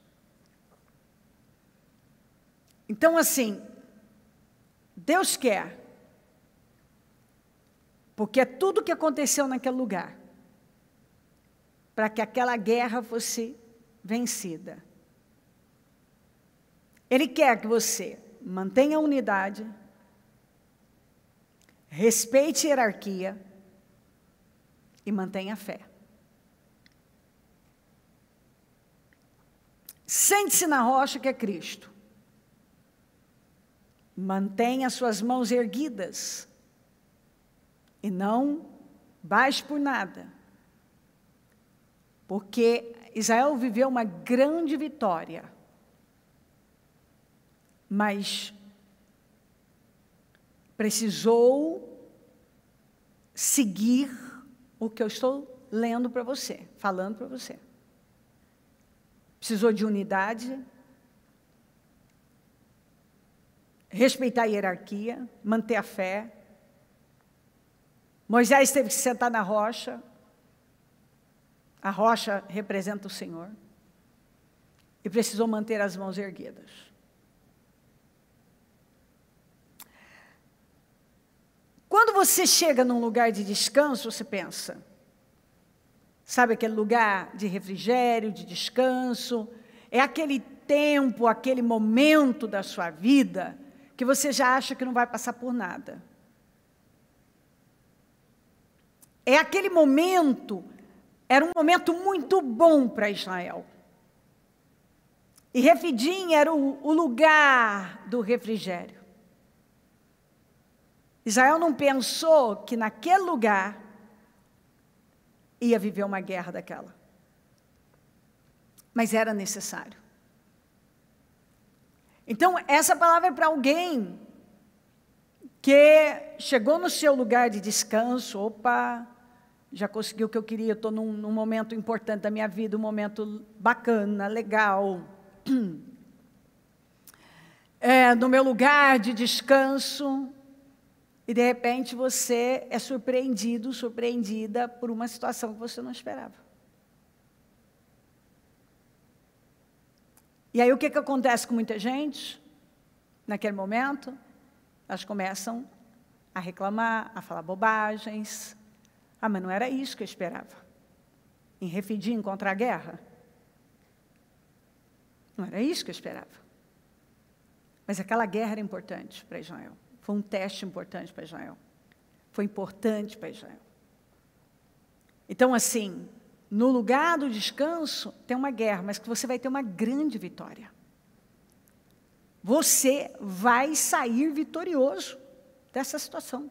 Então, assim, Deus quer, porque é tudo que aconteceu naquele lugar, para que aquela guerra fosse vencida. Ele quer que você mantenha a unidade, respeite a hierarquia e mantenha a fé. Sente-se na rocha que é Cristo. Mantenha suas mãos erguidas e não baixe por nada. Porque Israel viveu uma grande vitória, mas precisou seguir o que eu estou lendo para você, falando para você. Precisou de unidade, respeitar a hierarquia, manter a fé. Moisés teve que sentar na rocha. A rocha representa o Senhor. E precisou manter as mãos erguidas. Quando você chega num lugar de descanso, você pensa, sabe aquele lugar de refrigério, de descanso, é aquele tempo, aquele momento da sua vida, que você já acha que não vai passar por nada. É aquele momento, era um momento muito bom para Israel. E Refidim era o lugar do refrigério. Israel não pensou que naquele lugar ia viver uma guerra daquela. Mas era necessário. Então, essa palavra é para alguém que chegou no seu lugar de descanso, opa, já consegui o que eu queria, estou num momento importante da minha vida, um momento bacana, legal. No meu lugar de descanso, e de repente você é surpreendido, surpreendida por uma situação que você não esperava. E aí o que acontece com muita gente? Naquele momento, elas começam a reclamar, a falar bobagens. Ah, mas não era isso que eu esperava. Em Refidim contra a guerra. Não era isso que eu esperava. Mas aquela guerra era importante para Israel. Foi um teste importante para Israel. Foi importante para Israel. Então, assim, no lugar do descanso, tem uma guerra, mas que você vai ter uma grande vitória. Você vai sair vitorioso dessa situação.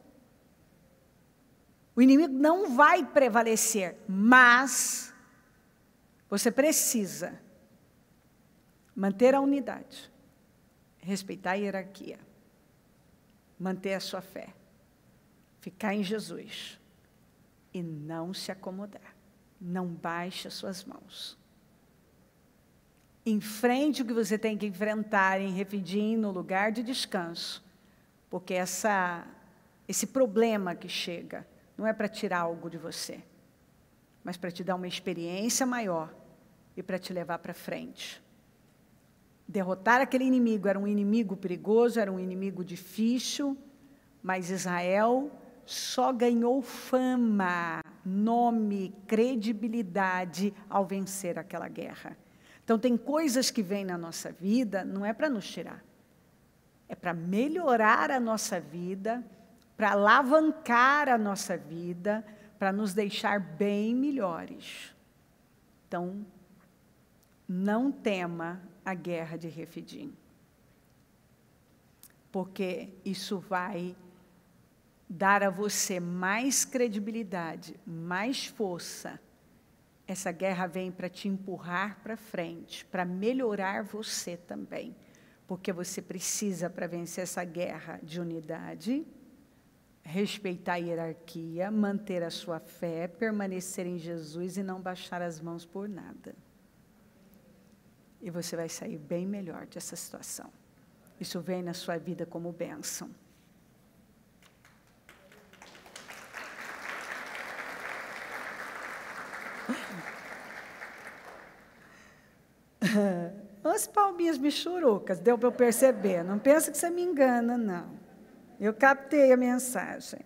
O inimigo não vai prevalecer, mas você precisa manter a unidade, respeitar a hierarquia, manter a sua fé, ficar em Jesus e não se acomodar. Não baixe as suas mãos. Enfrente o que você tem que enfrentar em Refidim, no lugar de descanso, porque esse problema que chega não é para tirar algo de você, mas para te dar uma experiência maior e para te levar para frente. Derrotar aquele inimigo era um inimigo perigoso, era um inimigo difícil, mas Israel só ganhou fama, nome, credibilidade ao vencer aquela guerra. Então, tem coisas que vêm na nossa vida, não é para nos tirar, é para melhorar a nossa vida, para alavancar a nossa vida, para nos deixar bem melhores. Então, não tema a guerra de Refidim, porque isso vai dar a você mais credibilidade, mais força. Essa guerra vem para te empurrar para frente, para melhorar você também, porque você precisa, para vencer essa guerra, de unidade, respeitar a hierarquia, manter a sua fé, permanecer em Jesus e não baixar as mãos por nada. E você vai sair bem melhor dessa situação. Isso vem na sua vida como bênção. Umas palminhas michurucas, deu para eu perceber. Não pensa que você me engana, não. Eu captei a mensagem.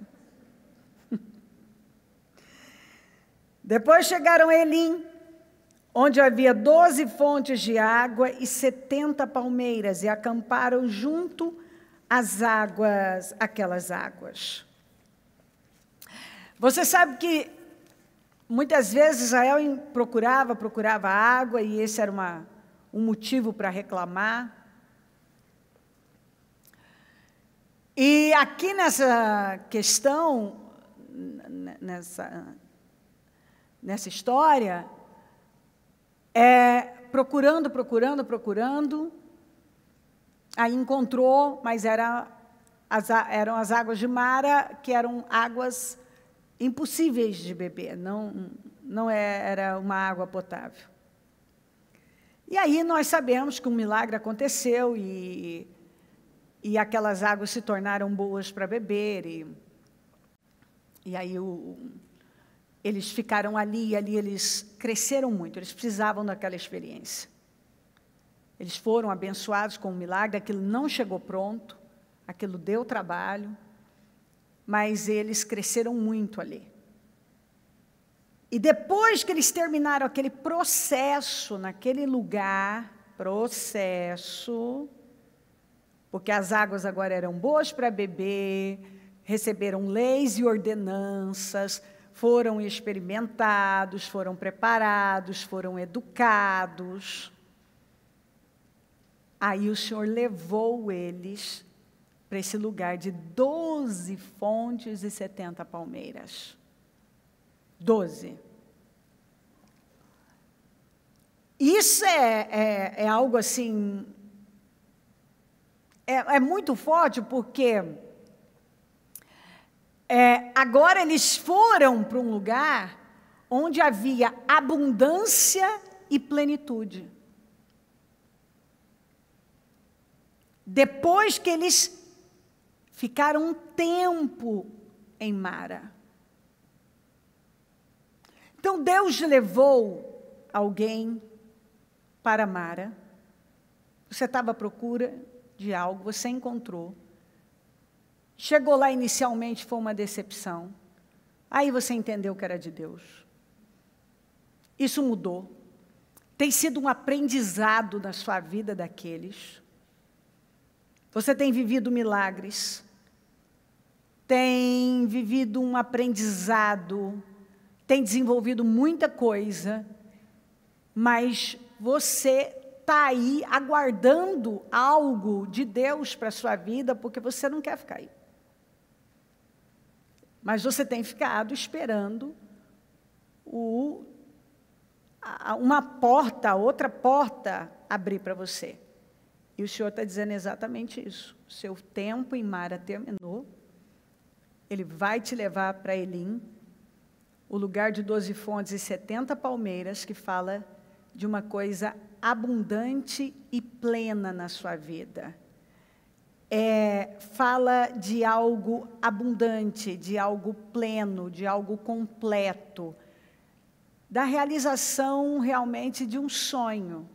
Depois chegaram a Elim, onde havia 12 fontes de água e 70 palmeiras, e acamparam junto às águas, aquelas águas. Você sabe que muitas vezes Israel procurava água, e esse era um motivo para reclamar. E aqui nessa questão, nessa história, procurando, aí encontrou, mas eram as águas de Mara, que eram águas impossíveis de beber, não era uma água potável. E aí nós sabemos que um milagre aconteceu e aquelas águas se tornaram boas para beber, e aí eles ficaram ali eles cresceram muito, eles precisavam daquela experiência. Eles foram abençoados com um milagre, aquilo não chegou pronto, aquilo deu trabalho, mas eles cresceram muito ali. E depois que eles terminaram aquele processo, naquele lugar, porque as águas agora eram boas para beber, receberam leis e ordenanças, foram experimentados, foram preparados, foram educados. Aí o Senhor levou eles para esse lugar de 12 fontes e 70 palmeiras. 12. Isso é algo assim, é muito forte, porque Agora eles foram para um lugar onde havia abundância e plenitude. Depois que eles ficaram um tempo em Mara. Então Deus levou alguém para Mara. Você estava à procura de algo, você encontrou. Chegou lá inicialmente, foi uma decepção. Aí você entendeu que era de Deus. Isso mudou. Tem sido um aprendizado na sua vida daqueles. Você tem vivido milagres. Tem vivido um aprendizado. Tem desenvolvido muita coisa. Mas você está aí aguardando algo de Deus para a sua vida, porque você não quer ficar aí. Mas você tem ficado esperando uma porta, outra porta abrir para você. E o Senhor está dizendo exatamente isso. O seu tempo em Mara terminou. Ele vai te levar para Elim, o lugar de 12 fontes e 70 palmeiras, que fala de uma coisa abundante e plena na sua vida. Fala de algo abundante, de algo pleno, de algo completo, da realização realmente de um sonho.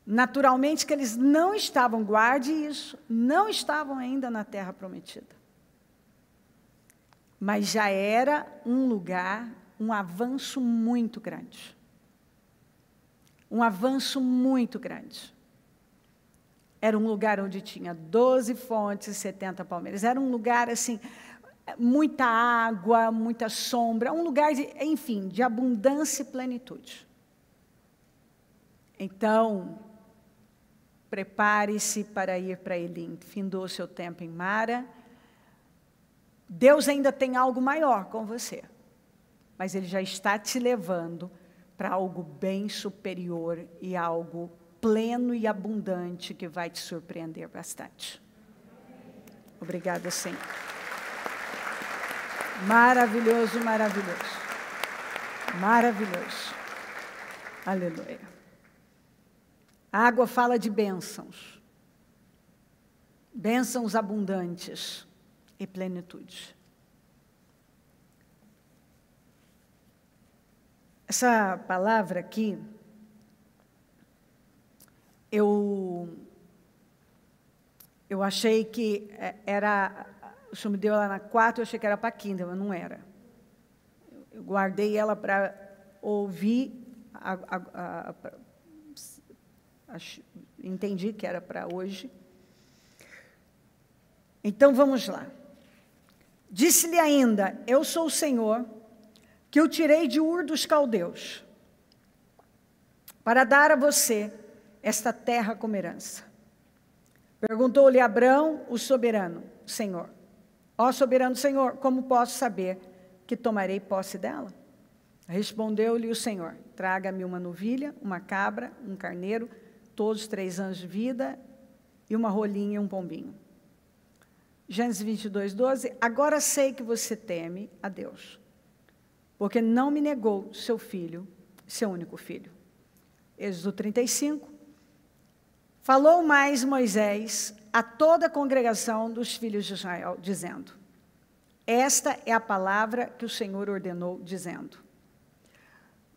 Naturalmente que eles não estavam, guarde isso, não estavam ainda na terra prometida. Mas já era um lugar, um avanço muito grande. Um avanço muito grande. Era um lugar onde tinha 12 fontes e 70 palmeiras. Era um lugar, assim, muita água, muita sombra. Um lugar, enfim, de abundância e plenitude. Então, prepare-se para ir para Elim. Findou o seu tempo em Mara. Deus ainda tem algo maior com você. Mas Ele já está te levando para algo bem superior e algo pleno e abundante que vai te surpreender bastante. Obrigada, Senhor. Maravilhoso, maravilhoso. Maravilhoso. Aleluia. A água fala de bênçãos. Bênçãos abundantes e plenitude. Essa palavra aqui, eu achei que era, o Senhor me deu ela na 4, eu achei que era para a 15, mas não era. Eu guardei ela para ouvir, entendi que era para hoje. Então vamos lá. Disse-lhe ainda, eu sou o Senhor, que eu tirei de Ur dos Caldeus, para dar a você esta terra como herança. Perguntou-lhe Abrão, o soberano, Senhor, ó soberano Senhor, como posso saber que tomarei posse dela? Respondeu-lhe o Senhor, traga-me uma novilha, uma cabra, um carneiro, todos 3 anos de vida, e uma rolinha e um pombinho. Gênesis 22, 12, agora sei que você teme a Deus, porque não me negou seu filho, seu único filho. Êxodo 35, falou mais Moisés a toda a congregação dos filhos de Israel, dizendo, esta é a palavra que o Senhor ordenou, dizendo,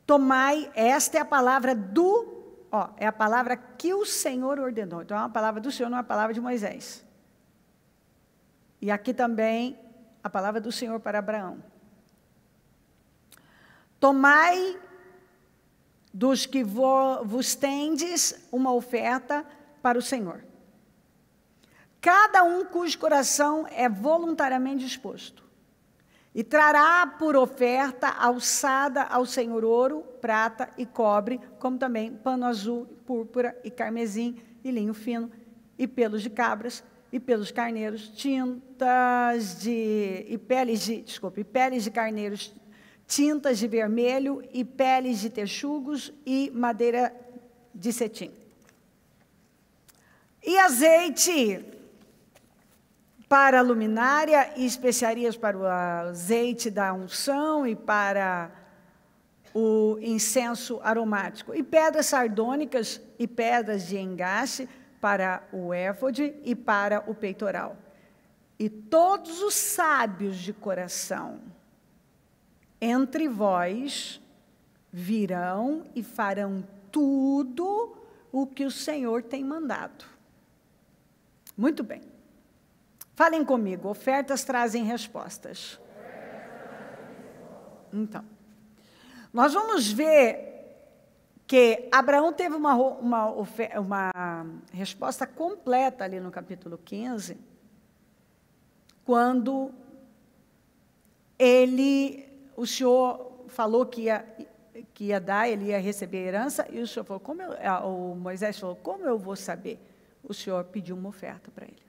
tomai, esta é a palavra é a palavra que o Senhor ordenou. Então é uma palavra do Senhor, não é uma palavra de Moisés. E aqui também a palavra do Senhor para Abraão. Tomai dos que vos tendes uma oferta para o Senhor. Cada um cujo coração é voluntariamente disposto. E trará por oferta alçada ao Senhor ouro, prata e cobre, como também pano azul, púrpura e carmesim, e linho fino, e pelos de cabras, e pelos carneiros, peles de carneiros, tintas de vermelho, e peles de texugos, e madeira de cetim. E azeite para a luminária, e especiarias para o azeite da unção e para o incenso aromático, e pedras sardônicas e pedras de engaste para o éfode e para o peitoral. E todos os sábios de coração entre vós virão e farão tudo o que o Senhor tem mandado. Muito bem. Falem comigo, ofertas trazem respostas. Então, nós vamos ver que Abraão teve uma resposta completa ali no capítulo 15, quando o Senhor falou que ia dar, ele ia receber a herança, e o Senhor falou, o Moisés falou, como eu vou saber? O Senhor pediu uma oferta para ele.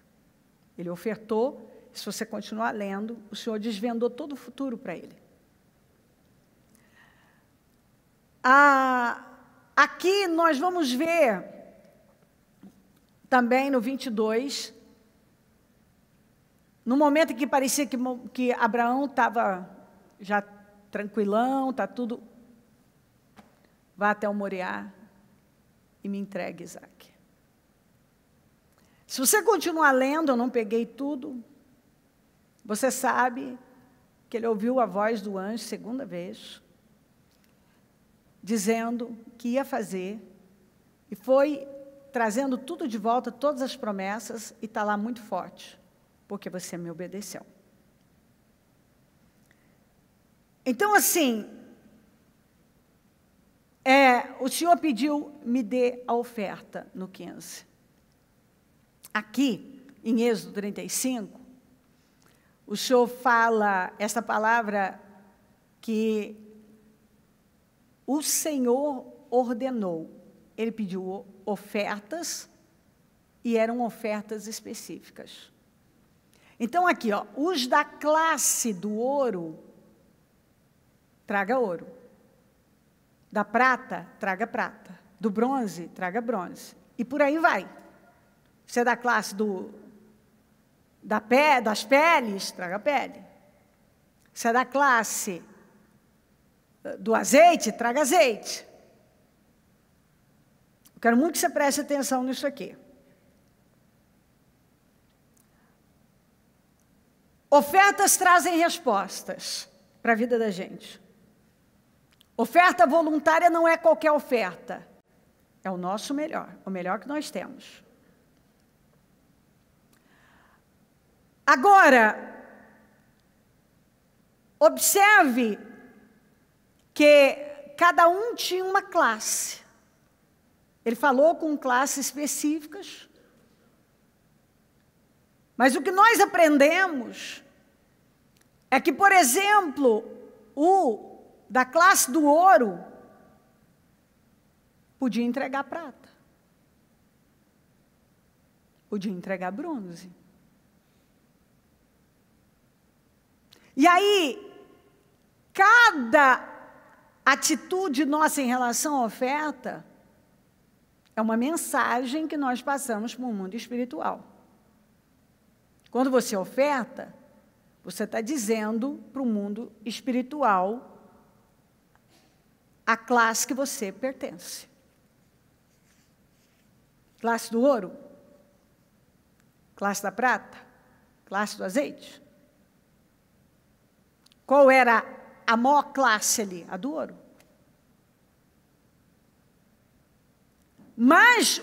Ele ofertou, se você continuar lendo, o Senhor desvendou todo o futuro para ele. Aqui nós vamos ver, também no 22, no momento em que parecia que Abraão estava já tranquilão, está tudo, vá até o Moriá e me entregue Isaac. Se você continuar lendo, eu não peguei tudo, você sabe que ele ouviu a voz do anjo segunda vez, dizendo que ia fazer, e foi trazendo tudo de volta, todas as promessas, e está lá muito forte, porque você me obedeceu. Então, assim, o Senhor pediu, me dê a oferta, no 15. Aqui, em Êxodo 35, o Senhor fala essa palavra que o Senhor ordenou. Ele pediu ofertas, e eram ofertas específicas. Então, aqui, os da classe do ouro, traga ouro. Da prata, traga prata. Do bronze, traga bronze. E por aí vai. Você é da classe das peles, traga pele. Você é da classe do azeite, traga azeite. Eu quero muito que você preste atenção nisso aqui. Ofertas trazem respostas para a vida da gente. Oferta voluntária não é qualquer oferta. É o nosso melhor, o melhor que nós temos. Agora, observe que cada um tinha uma classe. Ele falou com classes específicas. Mas o que nós aprendemos é que, por exemplo, o da classe do ouro podia entregar prata. Podia entregar bronze. E aí, cada atitude nossa em relação à oferta é uma mensagem que nós passamos para o mundo espiritual. Quando você oferta, você está dizendo para o mundo espiritual a classe que você pertence. Classe do ouro? Classe da prata? Classe do azeite? Qual era a maior classe ali? A do ouro. Mas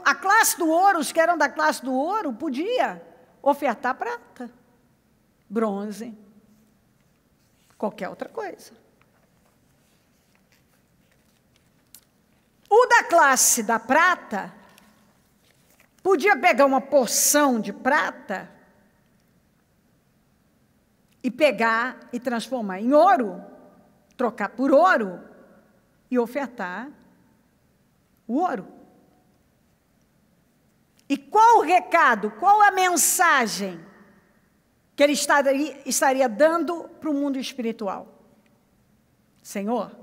a classe do ouro, os que eram da classe do ouro, podia ofertar prata, bronze, qualquer outra coisa. O da classe da prata podia pegar uma porção de prata e pegar e transformar em ouro, trocar por ouro e ofertar o ouro. E qual o recado, qual a mensagem que ele estaria dando para o mundo espiritual? Senhor,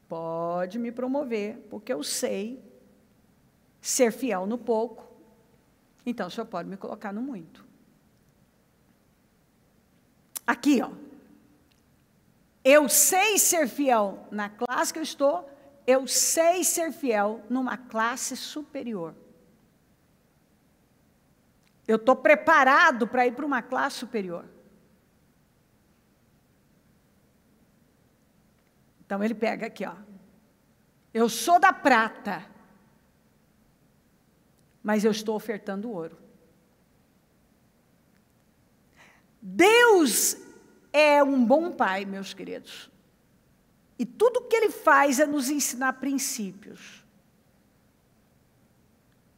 pode me promover, porque eu sei ser fiel no pouco, então o Senhor pode me colocar no muito. Aqui, ó. Eu sei ser fiel na classe que eu estou, eu sei ser fiel numa classe superior. Eu estou preparado para ir para uma classe superior. Então ele pega aqui, ó. Eu sou da prata, mas eu estou ofertando ouro. Deus é um bom pai, meus queridos. E tudo que Ele faz é nos ensinar princípios.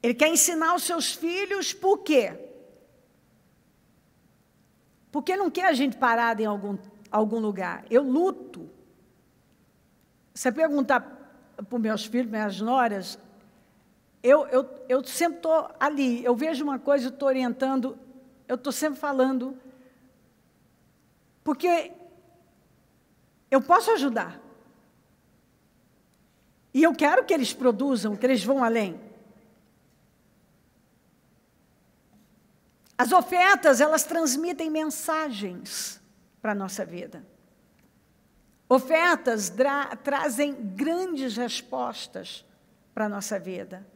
Ele quer ensinar os seus filhos por quê? Porque não quer a gente parada em algum lugar. Eu luto. Você perguntar para os meus filhos, minhas noras, eu sempre estou ali. Eu vejo uma coisa, eu estou orientando, eu estou sempre falando. Porque eu posso ajudar. E eu quero que eles produzam, que eles vão além. As ofertas, elas transmitem mensagens para a nossa vida. Ofertas trazem grandes respostas para a nossa vida.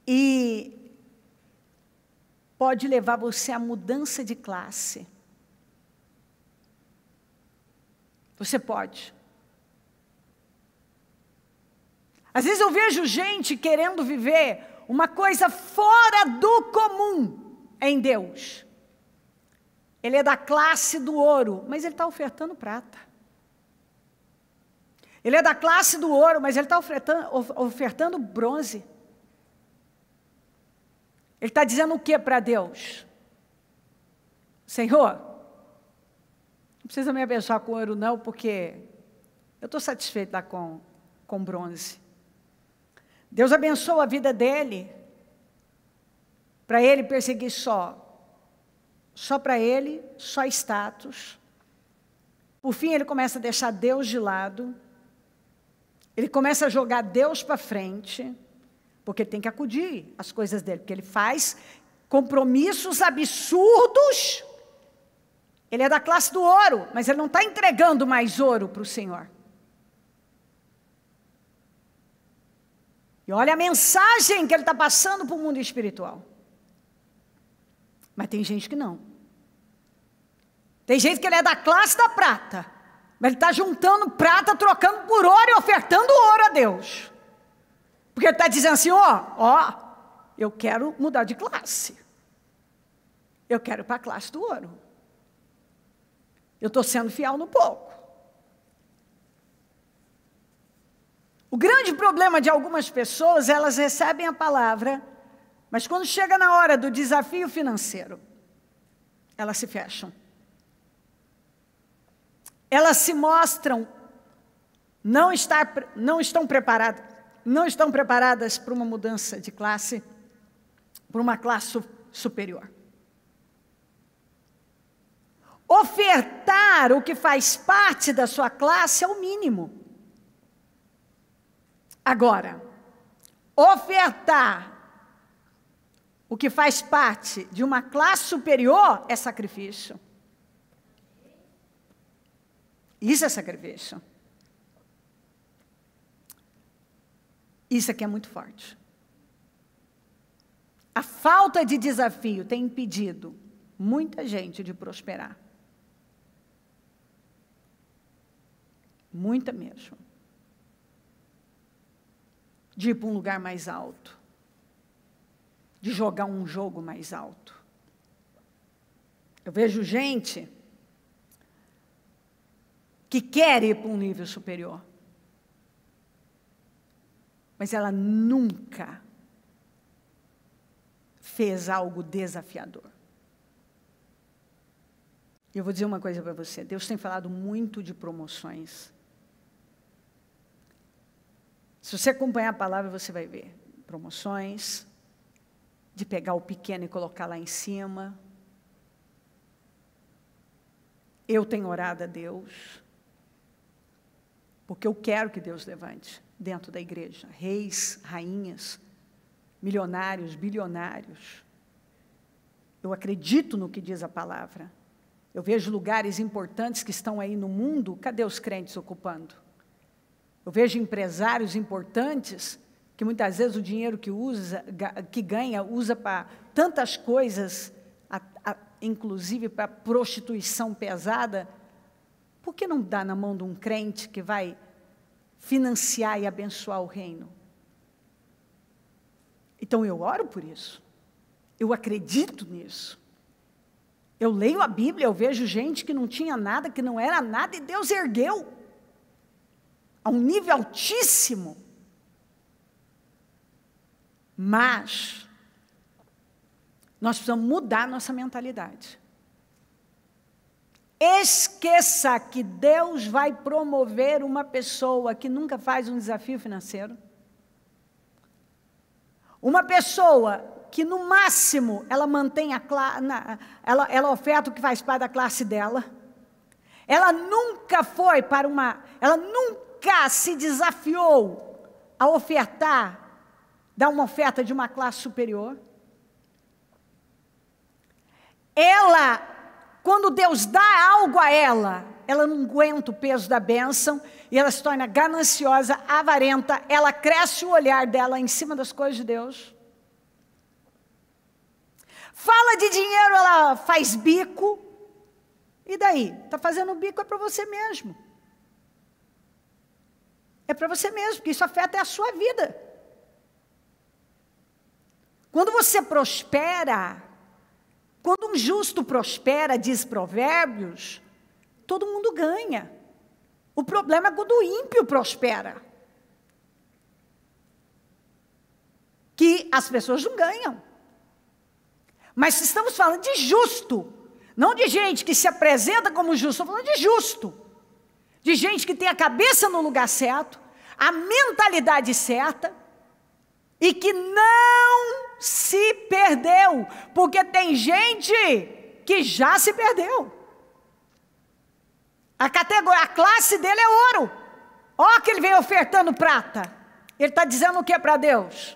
E pode levar você à mudança de classe. Você pode. Às vezes eu vejo gente querendo viver uma coisa fora do comum em Deus. Ele é da classe do ouro, mas ele está ofertando prata. Ele é da classe do ouro, mas ele está ofertando bronze. Ele está dizendo o que para Deus? Senhor, não precisa me abençoar com ouro não, porque eu estou satisfeito lá com bronze. Deus abençoa a vida dele, para ele perseguir só para ele, só status. Por fim, ele começa a deixar Deus de lado, ele começa a jogar Deus para frente, porque ele tem que acudir às coisas dele, porque ele faz compromissos absurdos. Ele é da classe do ouro, mas ele não está entregando mais ouro para o Senhor. E olha a mensagem que ele está passando para o mundo espiritual. Mas tem gente que não. Tem gente que ele é da classe da prata, mas ele está juntando prata, trocando por ouro e ofertando ouro a Deus. Porque ele está dizendo assim, eu quero mudar de classe. Eu quero ir para a classe do ouro. Eu estou sendo fiel no pouco. O grande problema de algumas pessoas, elas recebem a palavra, mas quando chega na hora do desafio financeiro, elas se fecham. Elas se mostram, não estão preparadas para uma mudança de classe, para uma classe superior. Ofertar o que faz parte da sua classe é o mínimo. Agora, ofertar o que faz parte de uma classe superior é sacrifício. Isso é sacrifício. Isso aqui é muito forte. A falta de desafio tem impedido muita gente de prosperar. Muita mesmo. De ir para um lugar mais alto. De jogar um jogo mais alto. Eu vejo gente que quer ir para um nível superior. Mas ela nunca fez algo desafiador. E eu vou dizer uma coisa para você. Deus tem falado muito de promoções. Se você acompanhar a palavra, você vai ver promoções, de pegar o pequeno e colocar lá em cima. Eu tenho orado a Deus, porque eu quero que Deus levante dentro da igreja reis, rainhas, milionários, bilionários. Eu acredito no que diz a palavra. Eu vejo lugares importantes que estão aí no mundo, cadê os crentes ocupando? Eu vejo empresários importantes, que muitas vezes o dinheiro que ganha, usa para tantas coisas, inclusive para prostituição pesada. Por que não dá na mão de um crente que vai financiar e abençoar o reino? Então eu oro por isso, eu acredito nisso. Eu leio a Bíblia, eu vejo gente que não tinha nada, que não era nada, e Deus ergueu a um nível altíssimo. Mas nós precisamos mudar nossa mentalidade. Esqueça que Deus vai promover uma pessoa que nunca faz um desafio financeiro. Uma pessoa que no máximo ela mantém ela oferta o que faz parte da classe dela. Ela nunca foi para ela nunca se desafiou a ofertar, dar uma oferta de uma classe superior. Ela, quando Deus dá algo a ela não aguenta o peso da bênção, e ela se torna gananciosa, avarenta, ela cresce o olhar dela em cima das coisas de Deus. Fala de dinheiro, ela faz bico, e daí? Está fazendo bico é para você mesmo. É para você mesmo, porque isso afeta a sua vida. Quando você prospera, quando um justo prospera, diz Provérbios, todo mundo ganha. O problema é quando o ímpio prospera, que as pessoas não ganham. Mas se estamos falando de justo, não de gente que se apresenta como justo, estou falando de justo, de gente que tem a cabeça no lugar certo, a mentalidade certa, e que não se perdeu, porque tem gente que já se perdeu. A classe dele é ouro. Olha que ele vem ofertando prata. Ele está dizendo o que para Deus?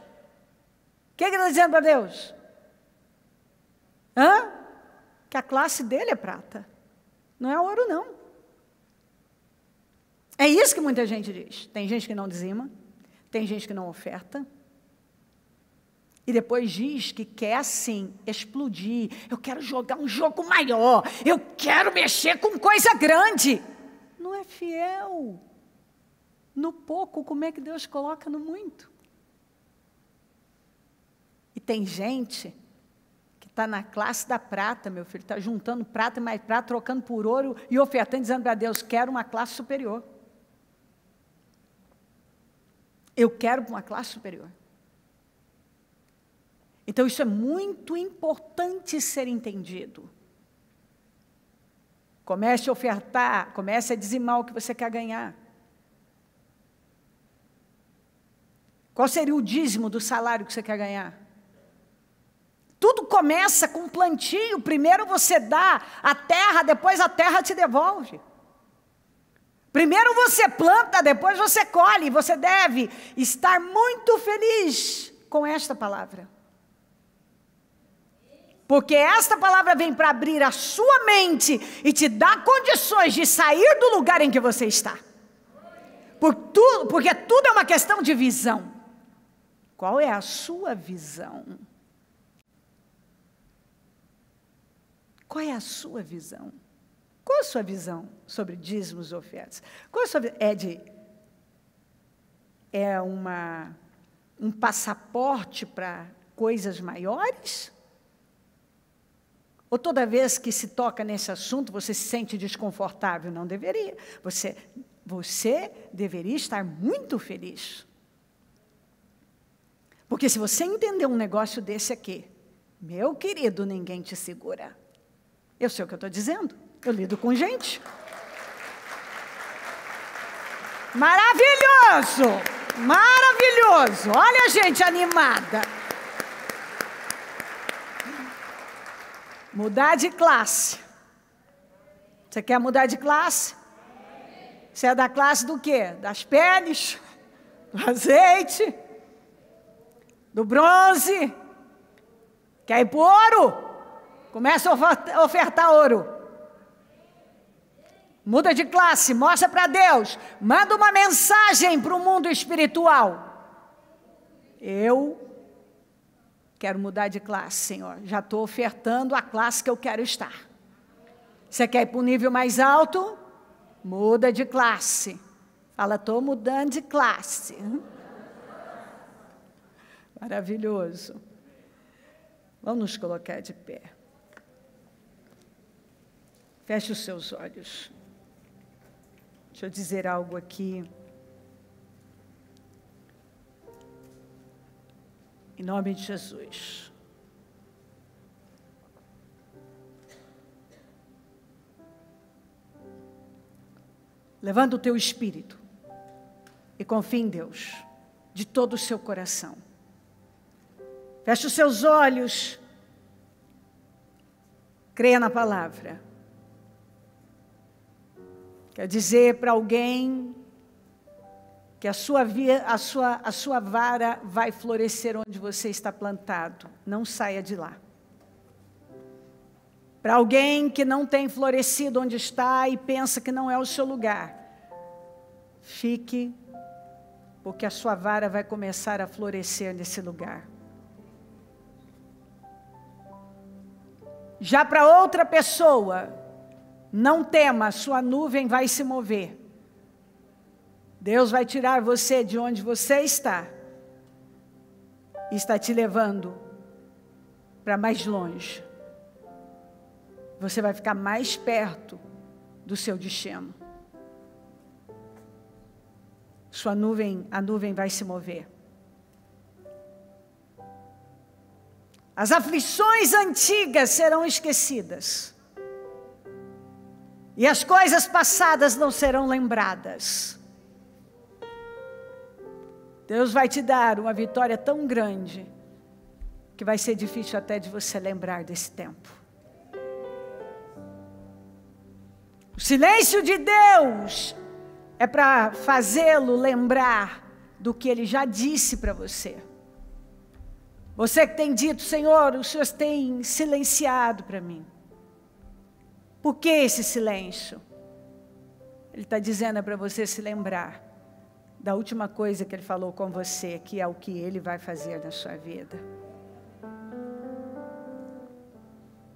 O que ele está dizendo para Deus? Que a classe dele é prata. Não é ouro, não. É isso que muita gente diz. Tem gente que não dizima, tem gente que não oferta, e depois diz que quer sim explodir. Eu quero jogar um jogo maior, eu quero mexer com coisa grande. Não é fiel no pouco, como é que Deus coloca no muito? E tem gente que está na classe da prata, meu filho, está juntando prata e mais prata, trocando por ouro e ofertando, dizendo para Deus, quero uma classe superior. Eu quero uma classe superior. Então, isso é muito importante ser entendido. Comece a ofertar, comece a dizimar o que você quer ganhar. Qual seria o dízimo do salário que você quer ganhar? Tudo começa com um plantio. Primeiro você dá a terra, depois a terra te devolve. Primeiro você planta, depois você colhe. Você deve estar muito feliz com esta palavra. Porque esta palavra vem para abrir a sua mente e te dar condições de sair do lugar em que você está. Porque tudo é uma questão de visão. Qual é a sua visão? Qual é a sua visão? Qual é a sua visão sobre dízimos e ofertas? Qual é a sua visão? É um passaporte para coisas maiores? Ou toda vez que se toca nesse assunto, você se sente desconfortável? Não deveria. Você deveria estar muito feliz. Porque se você entender um negócio desse aqui, meu querido, ninguém te segura. Eu sei o que eu estou dizendo. Eu lido com gente. Maravilhoso! Maravilhoso! Olha a gente animada. Mudar de classe. Você quer mudar de classe? Você é da classe do quê? Das peles, do azeite, do bronze. Quer ir para o ouro? Começa a ofertar ouro. Muda de classe, mostra para Deus. Manda uma mensagem para o mundo espiritual. Eu quero mudar de classe, Senhor. Já estou ofertando a classe que eu quero estar. Você quer ir para um nível mais alto? Muda de classe. Fala, estou mudando de classe. Maravilhoso. Vamos nos colocar de pé. Feche os seus olhos. Deixa eu dizer algo aqui. Em nome de Jesus. Levanta o teu espírito e confia em Deus de todo o seu coração. Feche os seus olhos. Creia na palavra. Quer dizer para alguém que a sua vara vai florescer onde você está plantado. Não saia de lá. Para alguém que não tem florescido onde está e pensa que não é o seu lugar, fique, porque a sua vara vai começar a florescer nesse lugar. Já para outra pessoa, não tema, sua nuvem vai se mover. Deus vai tirar você de onde você está e está te levando para mais longe. Você vai ficar mais perto do seu destino. A nuvem vai se mover. As aflições antigas serão esquecidas. E as coisas passadas não serão lembradas. Deus vai te dar uma vitória tão grande que vai ser difícil até de você lembrar desse tempo. O silêncio de Deus é para fazê-lo lembrar do que Ele já disse para você. Você que tem dito, Senhor, o Senhor tem silenciado para mim. Por que esse silêncio? Ele está dizendo para você se lembrar da última coisa que Ele falou com você, que é o que Ele vai fazer na sua vida.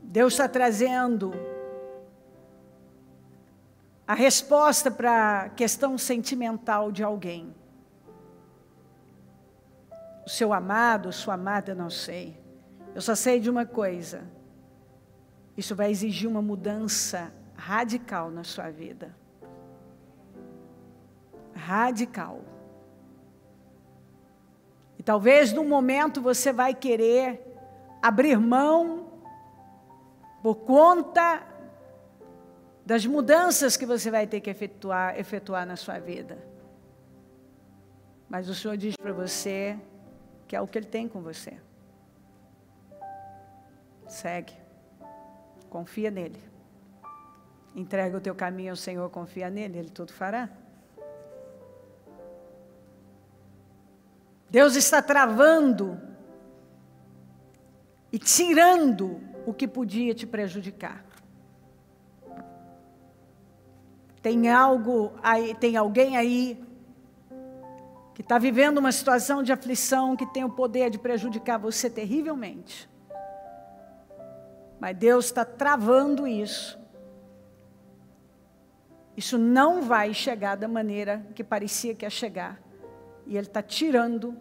Deus está trazendo a resposta para a questão sentimental de alguém. O seu amado, sua amada, não sei. Eu só sei de uma coisa. Isso vai exigir uma mudança radical na sua vida. Radical. E talvez num momento você vai querer abrir mão por conta das mudanças que você vai ter que efetuar na sua vida. Mas o Senhor diz para você que é o que Ele tem com você. Segue. Confia nele. Entrega o teu caminho ao Senhor, confia nele, Ele tudo fará. Deus está travando e tirando o que podia te prejudicar. Tem alguém aí que está vivendo uma situação de aflição que tem o poder de prejudicar você terrivelmente. Mas Deus está travando isso. Isso não vai chegar da maneira que parecia que ia chegar. E Ele está tirando.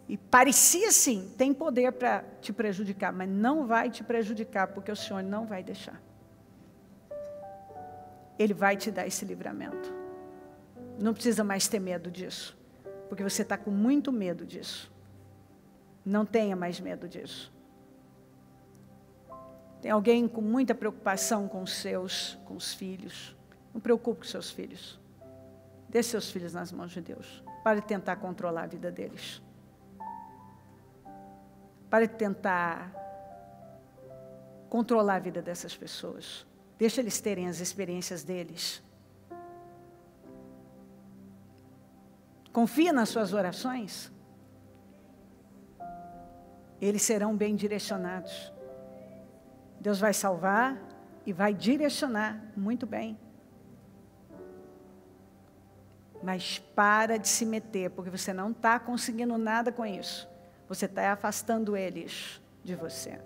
E parecia sim, tem poder para te prejudicar, mas não vai te prejudicar, porque o Senhor não vai deixar. Ele vai te dar esse livramento. Não precisa mais ter medo disso, porque você está com muito medo disso. Não tenha mais medo disso. Tem alguém com muita preocupação com os filhos. Não preocupe com seus filhos. Deixe seus filhos nas mãos de Deus. Pare de tentar controlar a vida deles. Pare de tentar controlar a vida dessas pessoas. Deixa eles terem as experiências deles. Confia nas suas orações. Eles serão bem direcionados. Deus vai salvar, e vai direcionar muito bem. Mas para de se meter, porque você não está conseguindo nada com isso. Você está afastando eles de você.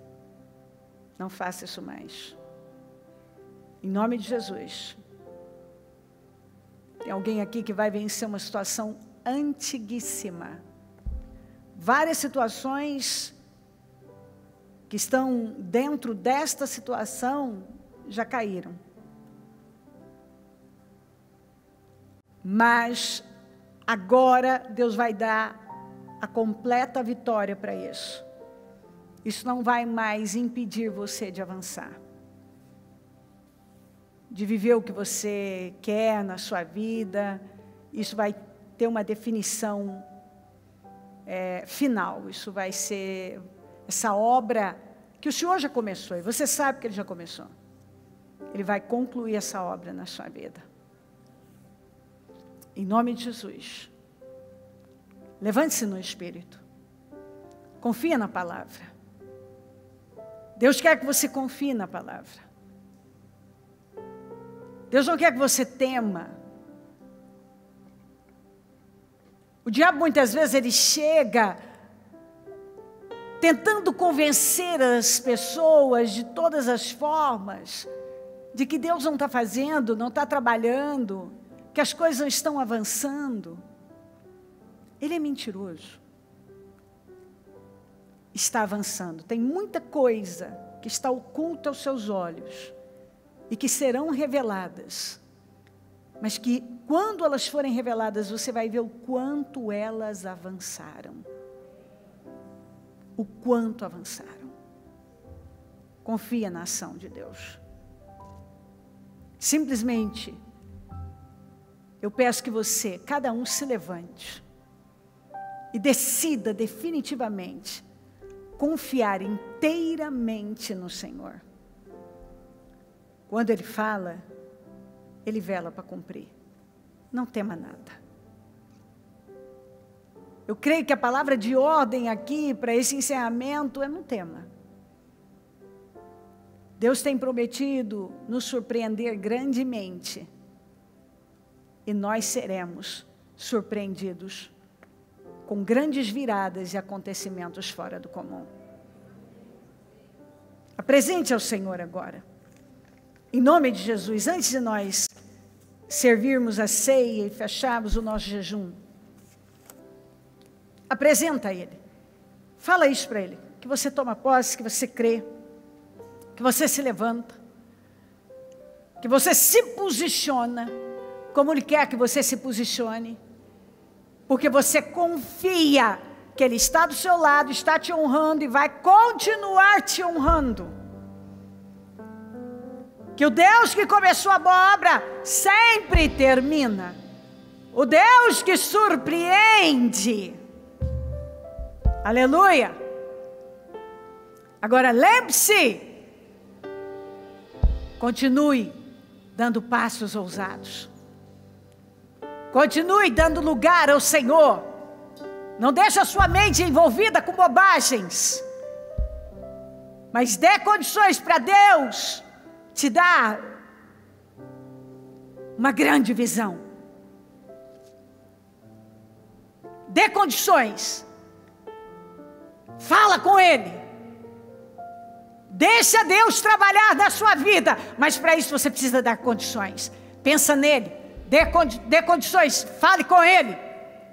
Não faça isso mais. Em nome de Jesus. Tem alguém aqui que vai vencer uma situação antiguíssima. Várias situações que estão dentro desta situação já caíram. Mas agora Deus vai dar a completa vitória para isso. Isso não vai mais impedir você de avançar, de viver o que você quer na sua vida. Isso vai ter uma definição final. Isso vai ser essa obra que o Senhor já começou, e você sabe que Ele já começou. Ele vai concluir essa obra na sua vida. Em nome de Jesus. Levante-se no Espírito. Confia na palavra. Deus quer que você confie na palavra. Deus não quer que você tema. O diabo muitas vezes ele chega tentando convencer as pessoas de todas as formas de que Deus não está fazendo, não está trabalhando, que as coisas não estão avançando. Ele é mentiroso. Está avançando. Tem muita coisa que está oculta aos seus olhos e que serão reveladas, mas que quando elas forem reveladas, você vai ver o quanto elas avançaram. O quanto avançaram. Confia na ação de Deus. Simplesmente, eu peço que você, cada um se levante e decida definitivamente confiar inteiramente no Senhor. Quando Ele fala, Ele vela para cumprir. Não tema nada. Eu creio que a palavra de ordem aqui para esse encerramento é não tema. Deus tem prometido nos surpreender grandemente. E nós seremos surpreendidos com grandes viradas e acontecimentos fora do comum. Apresente ao Senhor agora. Em nome de Jesus, antes de nós servirmos a ceia e fecharmos o nosso jejum, apresenta a Ele. Fala isso para Ele. Que você toma posse, que você crê, que você se levanta, que você se posiciona como Ele quer que você se posicione, porque você confia que Ele está do seu lado, está te honrando e vai continuar te honrando. Que o Deus que começou a boa obra sempre termina. O Deus que surpreende. Aleluia. Agora lembre-se, continue dando passos ousados. Continue dando lugar ao Senhor. Não deixe a sua mente envolvida com bobagens. Mas dê condições para Deus te dar uma grande visão. Dê condições. Fala com Ele. Deixa Deus trabalhar na sua vida. Mas para isso você precisa dar condições. Pensa nele. Dê condições. Fale com Ele.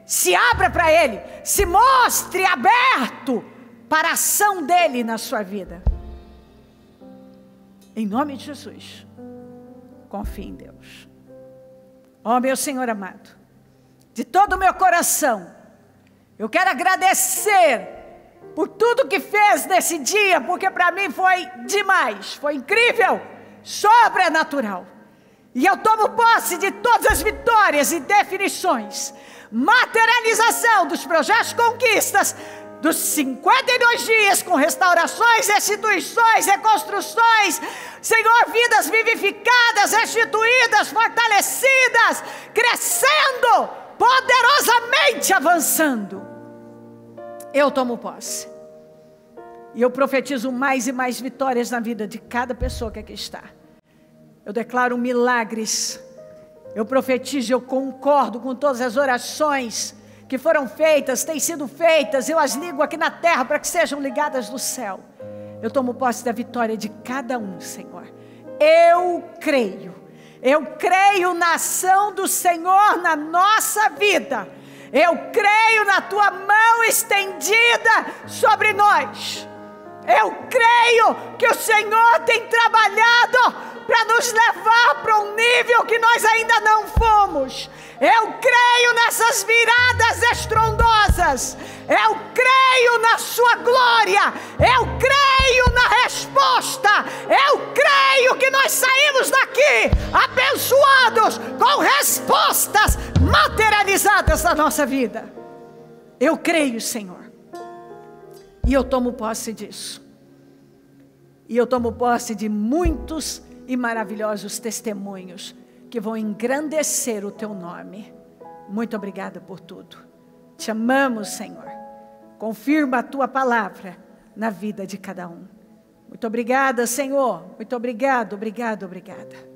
Se abra para Ele. Se mostre aberto para a ação dEle na sua vida. Em nome de Jesus. Confie em Deus. Ó meu Senhor amado. De todo o meu coração. Eu quero agradecer por tudo que fez nesse dia, porque para mim foi demais, foi incrível, sobrenatural. E eu tomo posse de todas as vitórias e definições, materialização dos projetos conquistas, dos 52 dias com restaurações, restituições, reconstruções, Senhor, vidas vivificadas, restituídas, fortalecidas, crescendo, poderosamente avançando. Eu tomo posse. E eu profetizo mais e mais vitórias na vida de cada pessoa que aqui está. Eu declaro milagres. Eu profetizo, eu concordo com todas as orações que foram feitas, têm sido feitas. Eu as ligo aqui na terra para que sejam ligadas no céu. Eu tomo posse da vitória de cada um, Senhor. Eu creio na ação do Senhor na nossa vida. Eu creio na tua mão estendida sobre nós. Eu creio que o Senhor tem trabalhado para nos levar para um nível que nós ainda não fomos. Eu creio nessas viradas estrondosas. Eu creio na sua glória. Eu creio na resposta. Eu creio que nós saímos daqui abençoados com respostas materializadas na nossa vida. Eu creio, Senhor. E eu tomo posse disso. E eu tomo posse de muitos e maravilhosos testemunhos que vão engrandecer o teu nome. Muito obrigada por tudo. Te amamos, Senhor. Confirma a tua palavra na vida de cada um. Muito obrigada, Senhor. Muito obrigado, obrigada.